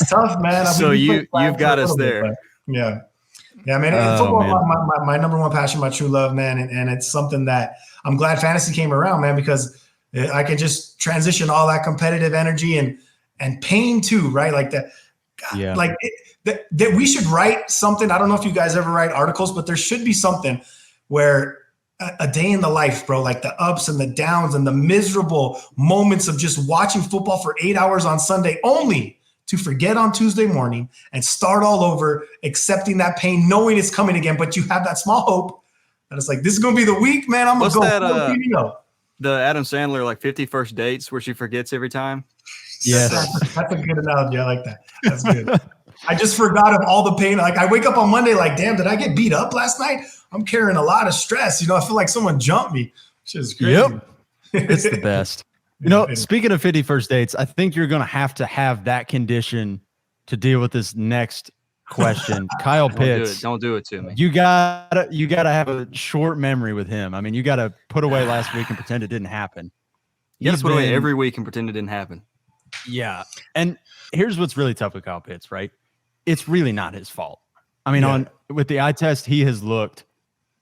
tough, man. You've got us there. Bit, yeah. Man. Football is my number one passion, my true love, man, and it's something that I'm glad fantasy came around, man, because I can just transition all that competitive energy and pain too, right? Like that. Yeah. Like that we should write something. I don't know if you guys ever write articles, but there should be something where a day in the life, bro, like the ups and the downs and the miserable moments of just watching football for 8 hours on Sunday only to forget on Tuesday morning and start all over, accepting that pain, knowing it's coming again. But you have that small hope that it's like, this is going to be the week, man. I'm going to go. The Adam Sandler, like 50 First Dates where she forgets every time. Yes. That's a good analogy. I like that. That's good. I just forgot of all the pain. Like I wake up on Monday, like, damn, did I get beat up last night? I'm carrying a lot of stress. You know, I feel like someone jumped me. Which is crazy. Yep. It's the best. You know, speaking of 50 First Dates, I think you're going to have that condition to deal with this next question. Kyle Pitts. Don't do it to me. You gotta have a short memory with him. I mean, you got to put away last week and pretend it didn't happen. You got to put away every week and pretend it didn't happen. Yeah. And here's what's really tough with Kyle Pitts, right? It's really not his fault. I mean, with the eye test, he has looked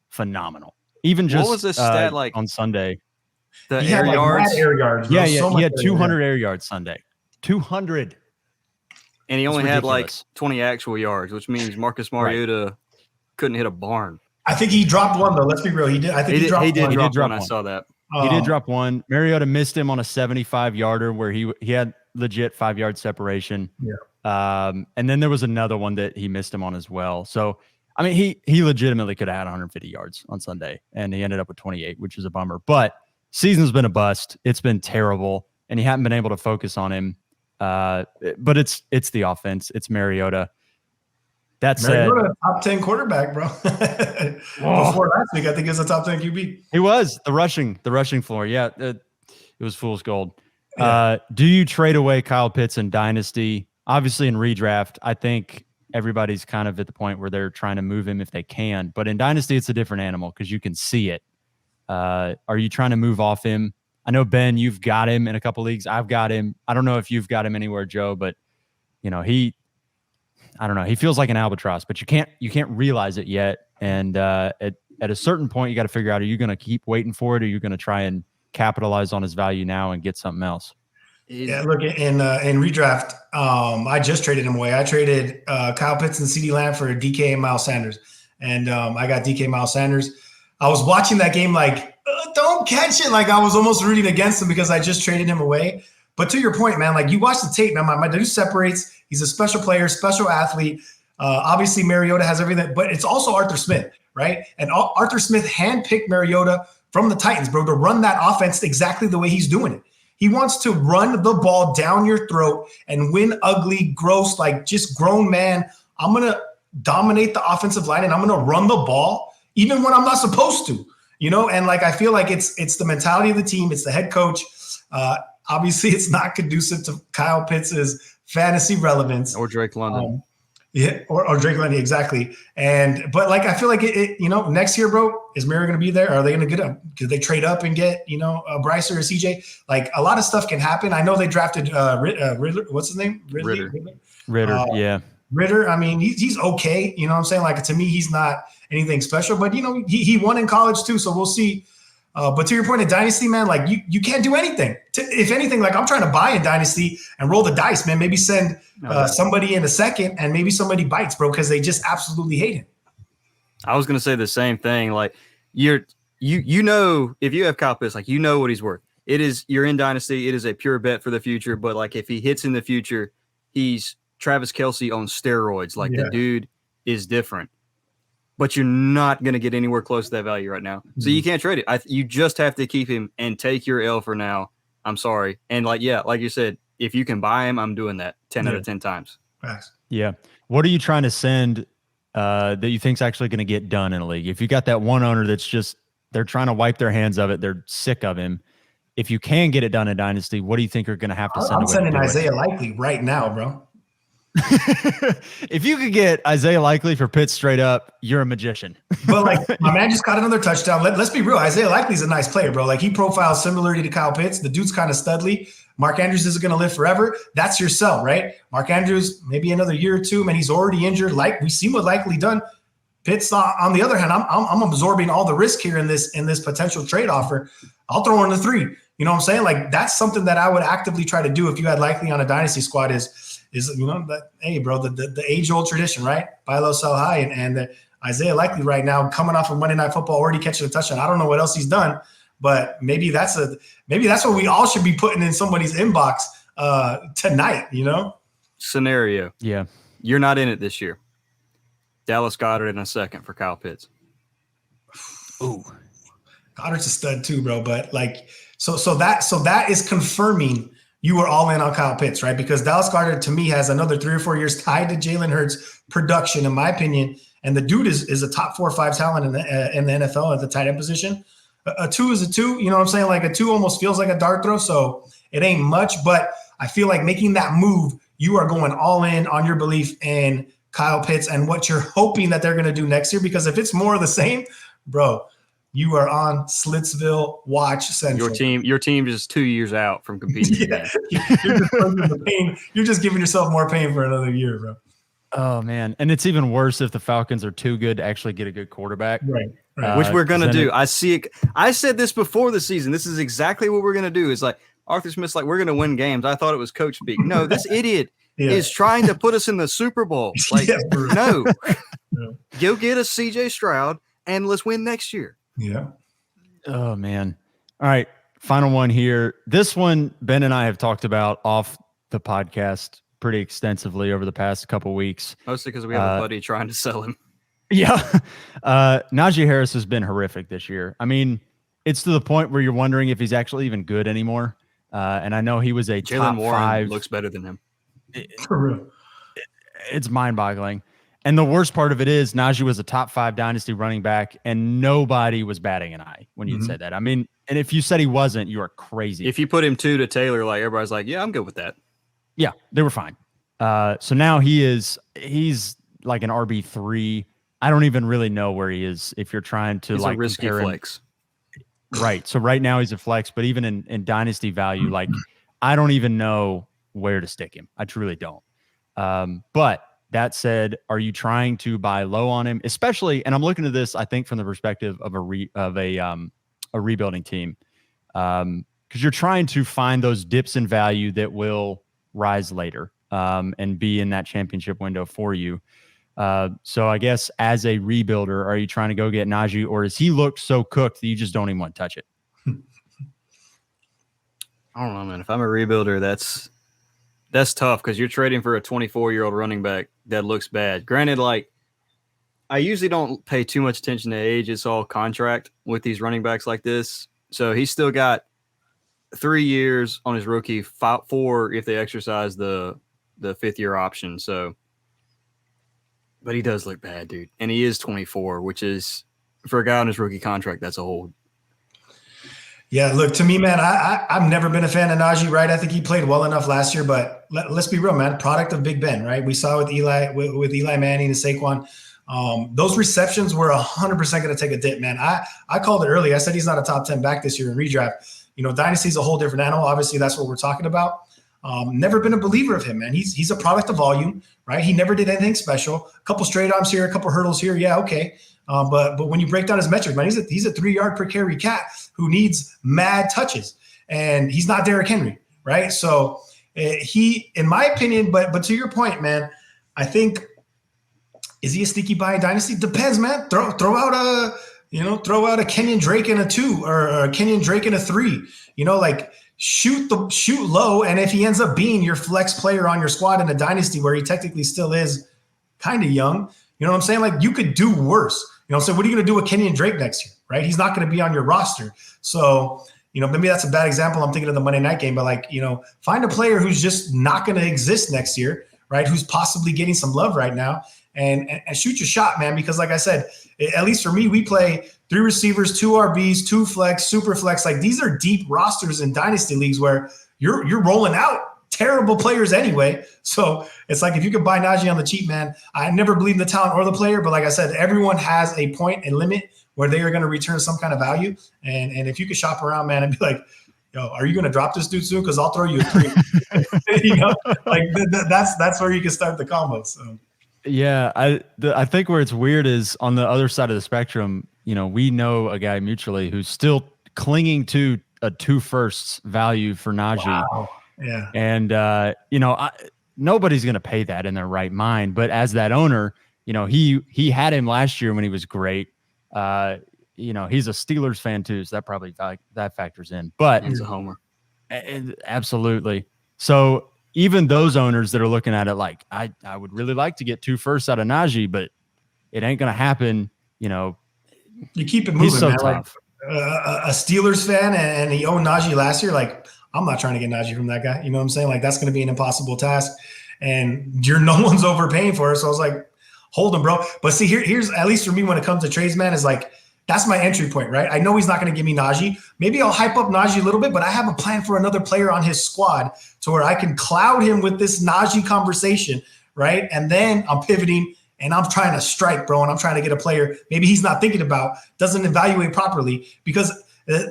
phenomenal. Even just what was the stat like on Sunday? The He air had yards. mad air yards. Bro. Yeah, yeah. So He had much 200 air yards Sunday. 200. And he That's only had ridiculous. 20 actual yards, which means Marcus Mariota couldn't hit a barn. I think he dropped one though. Let's be real. He did. I think he dropped He did one. drop one. I saw that. He did drop one. Mariota missed him on a 75-yarder where he had legit 5-yard separation. Yeah. And then there was another one that he missed him on as well. So, I mean, he legitimately could have had 150 yards on Sunday, and he ended up with 28, which is a bummer. But season's been a bust. It's been terrible, and you haven't been able to focus on him. But it's the offense. It's Mariota. That said, Mariota, top 10 quarterback, bro. Before last week, I think he was a top 10 QB. He was the rushing floor. Yeah, it was fool's gold. Yeah. Do you trade away Kyle Pitts in Dynasty? Obviously, in redraft, I think everybody's kind of at the point where they're trying to move him if they can. But in Dynasty, it's a different animal because you can see it. Are you trying to move off him? I know, Ben, you've got him in a couple leagues. I've got him. I don't know if you've got him anywhere, Joe, but I don't know. He feels like an albatross, but you can't realize it yet. And at a certain point, you got to figure out: are you going to keep waiting for it, or are you going to try and capitalize on his value now and get something else? Yeah, look, in redraft, I just traded him away. I traded Kyle Pitts and CeeDee Lamb for DK and Miles Sanders, and I got DK Miles Sanders. I was watching that game like, don't catch it. Like I was almost rooting against him because I just traded him away. But to your point, man, like you watch the tape, man, my dude separates. He's a special player, special athlete. Obviously, Mariota has everything, but it's also Arthur Smith, right? And Arthur Smith handpicked Mariota from the Titans, bro, to run that offense exactly the way he's doing it. He wants to run the ball down your throat and win ugly, gross, like just grown man. I'm going to dominate the offensive line and I'm going to run the ball even when I'm not supposed to, And like I feel like it's the mentality of the team. It's the head coach. Obviously, it's not conducive to Kyle Pitts' fantasy relevance. Or Drake London. Or Drake London, exactly. But like I feel like next year, bro, is Mary going to be there? Are they going to get up? Could they trade up and get a Bryce or a CJ? Like a lot of stuff can happen. I know they drafted Riddler. What's his name? Ritter. Yeah. Ritter. I mean, he's okay. You know what I'm saying? Like to me, he's not anything special. But he won in college too, so we'll see. But to your point in Dynasty, man, like you can't do anything. If anything, like I'm trying to buy in Dynasty and roll the dice, man. Maybe send somebody in a second and maybe somebody bites, bro, because they just absolutely hate him. I was going to say the same thing. Like if you have Kyle Pitts, like what he's worth. You're in Dynasty. It is a pure bet for the future. But like if he hits in the future, he's Travis Kelce on steroids. Like the dude is different. But you're not going to get anywhere close to that value right now. So you can't trade it. You just have to keep him and take your L for now. I'm sorry. And like you said, if you can buy him, I'm doing that 10 out of 10 times. Facts. Yeah. What are you trying to send that you think's actually going to get done in a league? If you got that one owner that's just, they're trying to wipe their hands of it. They're sick of him. If you can get it done in Dynasty, what do you think you're going to have to send? I'm sending Isaiah Likely right now, bro. If you could get Isaiah Likely for Pitts straight up, you're a magician. But like my man just got another touchdown. Let's be real. Isaiah Likely's a nice player, bro. Like he profiles similarly to Kyle Pitts. The dude's kind of studly. Mark Andrews isn't going to live forever. That's your sell, right? Mark Andrews, maybe another year or two, man. He's already injured. Like we've seen what Likely done. Pitts, on the other hand, I'm absorbing all the risk here in this potential trade offer. I'll throw in the 3. You know what I'm saying? Like that's something that I would actively try to do if you had Likely on a Dynasty squad is that, hey, bro, the age-old tradition, right? Buy low, sell high. And Isaiah Likely right now coming off of Monday Night Football, already catching a touchdown. I don't know what else he's done, but maybe that's what we all should be putting in somebody's inbox tonight, Scenario. Yeah. You're not in it this year. Dallas Goedert in a second for Kyle Pitts. Ooh. Goddard's a stud too, bro. But like, so that is confirming you were all in on Kyle Pitts, right? Because Dallas Goedert, to me, has another 3 or 4 years tied to Jalen Hurts' production, in my opinion. And the dude is a top 4 or 5 talent in the NFL at the tight end position. A 2 is a 2. You know what I'm saying? Like a 2 almost feels like a dart throw, so it ain't much. But I feel like making that move, you are going all in on your belief in Kyle Pitts and what you're hoping that they're going to do next year. Because if it's more of the same, bro, you are on Slitsville Watch Central. Your team is 2 years out from competing. You're just giving yourself more pain for another year, bro. Oh man, and it's even worse if the Falcons are too good to actually get a good quarterback, Right. Which we're gonna do. I see it. I said this before the season. This is exactly what we're gonna do. It's like Arthur Smith's like, we're gonna win games. I thought it was coach speak. No, this idiot is trying to put us in the Super Bowl. Like, no, go get us CJ Stroud and let's win next year. Yeah. Oh man. All right. Final one here. This one, Ben and I have talked about off the podcast pretty extensively over the past couple weeks. Mostly because we have a buddy trying to sell him. Yeah. Najee Harris has been horrific this year. I mean, it's to the point where you're wondering if he's actually even good anymore. And I know he was a Jalen top Warren 5. Looks better than him. For real. It's mind-boggling. And the worst part of it is Najee was a top 5 dynasty running back, and nobody was batting an eye when you said that. I mean, and if you said he wasn't, you are crazy. If you put him 2 to Taylor, like everybody's like, yeah, I'm good with that. Yeah, they were fine. So now he's like an RB3. I don't even really know where he is if you're trying to he's like a risky flex. Right. So right now he's a flex, but even in dynasty value, like I don't even know where to stick him. I truly don't. But that said, are you trying to buy low on him, especially? And I'm looking at this, I think, from the perspective of a rebuilding team, because you're trying to find those dips in value that will rise later and be in that championship window for you. So I guess as a rebuilder, are you trying to go get Najee, or does he look so cooked that you just don't even want to touch it? I don't know, man. If I'm a rebuilder, that's tough because you're trading for a 24-year-old running back that looks bad. Granted, like I usually don't pay too much attention to age. It's all contract with these running backs like this. So he's still got 3 years on his rookie, 4 if they exercise the 5th-year option. So, but he does look bad, dude. And he is 24, which is for a guy on his rookie contract, that's a hold. Yeah, look, to me, man, I've never been a fan of Najee, right? I think he played well enough last year, but let's be real, man. Product of Big Ben, right? We saw with Eli Manning and Saquon. Those receptions were 100% going to take a dip, man. I called it early. I said he's not a top 10 back this year in redraft. You know, Dynasty's a whole different animal. Obviously, that's what we're talking about. Never been a believer of him, man. He's a product of volume, right? He never did anything special. A couple straight arms here, a couple hurdles here. Yeah, okay. But when you break down his metrics, man, he's a 3 yard per carry cat who needs mad touches, and he's not Derrick Henry, right? So he, in my opinion, but to your point, man, I think, is he a sneaky buy in Dynasty? Depends, man. Throw out a Kenyon Drake in a 2 or a Kenyon Drake in a 3. You know, like shoot low, and if he ends up being your flex player on your squad in a Dynasty where he technically still is kind of young, you know what I'm saying? Like you could do worse. You know, so what are you going to do with Kenyon Drake next year, right? He's not going to be on your roster. So, you know, maybe that's a bad example. I'm thinking of the Monday night game, but like, you know, find a player who's just not going to exist next year, right? Who's possibly getting some love right now and shoot your shot, man. Because like I said, at least for me, we play 3 receivers, 2 RBs, 2 flex, super flex. Like these are deep rosters in dynasty leagues where you're rolling out terrible players anyway. So it's like if you could buy Najee on the cheap, man, I never believe in the talent or the player, but like I said, everyone has a point and limit where they are going to return some kind of value. And if you could shop around, man, and be like, yo, are you going to drop this dude soon? Because I'll throw you a 3. You know, like that's where you can start the combo. So yeah, I think where it's weird is on the other side of the spectrum. You know, we know a guy mutually who's still clinging to a 2 firsts value for Najee. Wow. Yeah. And, you know, nobody's going to pay that in their right mind. But as that owner, you know, he had him last year when he was great. You know, he's a Steelers fan too. So that probably that factors in. But he's a homer. Absolutely. So even those owners that are looking at it like, I would really like to get 2 firsts out of Najee, but it ain't going to happen. You know, you keep it moving. He's so man. tough. Like, a Steelers fan and he owned Najee last year. Like, I'm not trying to get Najee from that guy. You know what I'm saying? Like, that's going to be an impossible task. And no one's overpaying for it. So I was like, hold him, bro. But see, here's, at least for me, when it comes to trades, man, is like, that's my entry point, right? I know he's not going to give me Najee. Maybe I'll hype up Najee a little bit, but I have a plan for another player on his squad to where I can cloud him with this Najee conversation, right? And then I'm pivoting and I'm trying to strike, bro. And I'm trying to get a player maybe he's not thinking about, doesn't evaluate properly, because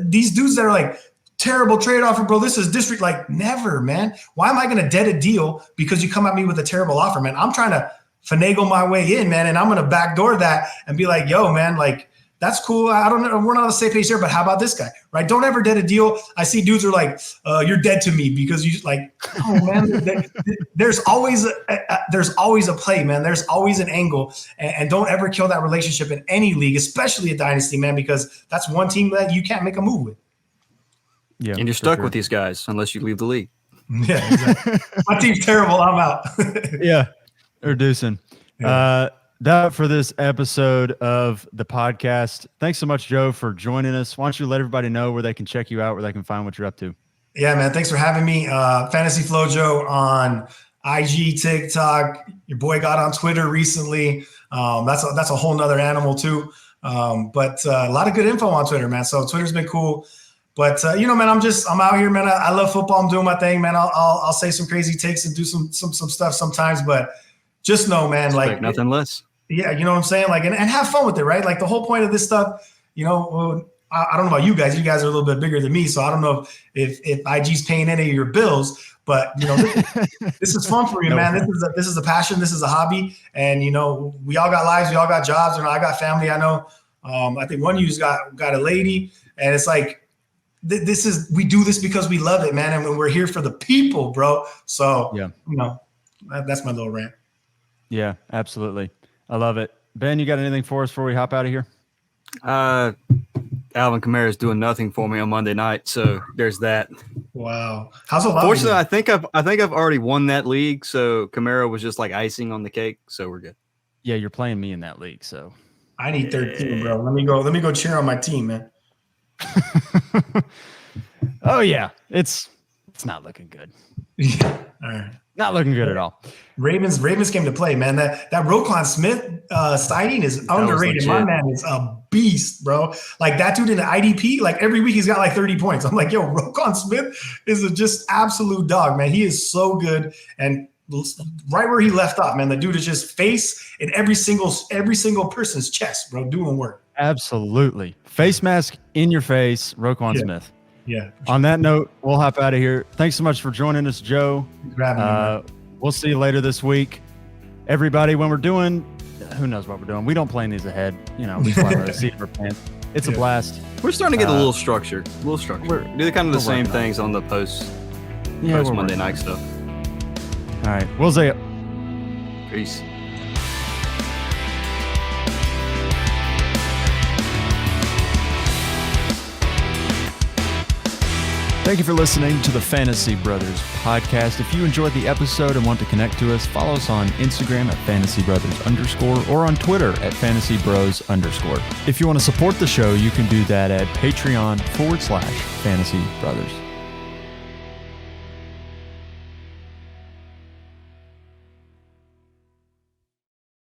these dudes that are like, terrible trade offer, bro. This is district. Like, never, man. Why am I going to dead a deal because you come at me with a terrible offer, man? I'm trying to finagle my way in, man. And I'm going to backdoor that and be like, yo, man, like, that's cool. I don't know. We're not on the same page there, but how about this guy, right? Don't ever dead a deal. I see dudes are like, you're dead to me because you just like, oh man, there's always a play, man. There's always an angle, and don't ever kill that relationship in any league, especially a dynasty, man, because that's one team that you can't make a move with. Yeah, and you're stuck with these guys unless you leave the league. Yeah, exactly. My team's terrible. I'm out. Yeah, reducing. Yeah. That for this episode of the podcast. Thanks so much, Joe, for joining us. Why don't you let everybody know where they can check you out, where they can find what you're up to? Yeah, man. Thanks for having me. Fantasy Flow Joe on IG, TikTok. Your boy got on Twitter recently. That's a whole nother animal too. But a lot of good info on Twitter, man. So Twitter's been cool. But man, I'm out here, man. I love football. I'm doing my thing, man. I'll say some crazy takes and do some stuff sometimes, but just know, man, like nothing less. Yeah, you know what I'm saying? Like, and have fun with it, right? Like the whole point of this stuff, I don't know about you guys. You guys are a little bit bigger than me, so I don't know if IG's paying any of your bills, but this is fun for you, man. This is a passion. This is a hobby, and we all got lives, we all got jobs, and I got family. I know. I think one of you's got a lady, and it's like we do this because we love it, man, and we're here for the people, bro. So that's my little rant. Yeah, absolutely. I love it. Ben, you got anything for us before we hop out of here? Alvin Kamara is doing nothing for me on Monday night, so there's that. Wow. How's it? Fortunately, I think I've already won that league, so Kamara was just like icing on the cake, so we're good. Yeah, you're playing me in that league, so I need 13, bro. Let me go cheer on my team, man. Oh yeah, it's not looking good. Yeah. All right. Not looking good at all. Ravens came to play, man. That Roquan Smith signing is underrated. My man is a beast, bro. Like that dude in the IDP, like every week he's got like 30 points. I'm like, yo, Roquan Smith is a just absolute dog, man. He is so good. And right where he left off, man, the dude is just face in every single person's chest, bro, doing work. Absolutely. Face mask in your face, Roquan Smith. Yeah. On that note, we'll hop out of here. Thanks so much for joining us, Joe. We'll see you later this week. Everybody, when we're doing, who knows what we're doing? We don't plan these ahead. We fly by the seat of our pants. It's a blast. We're starting to get a little structure. We're do kind of the same things on the post Monday night stuff. All right. We'll see you. Peace. Thank you for listening to the Fantasy Brothers podcast. If you enjoyed the episode and want to connect to us, follow us on Instagram at @FantasyBrothers_ or on Twitter at @FantasyBros_. If you want to support the show, you can do that at Patreon /Fantasy Brothers.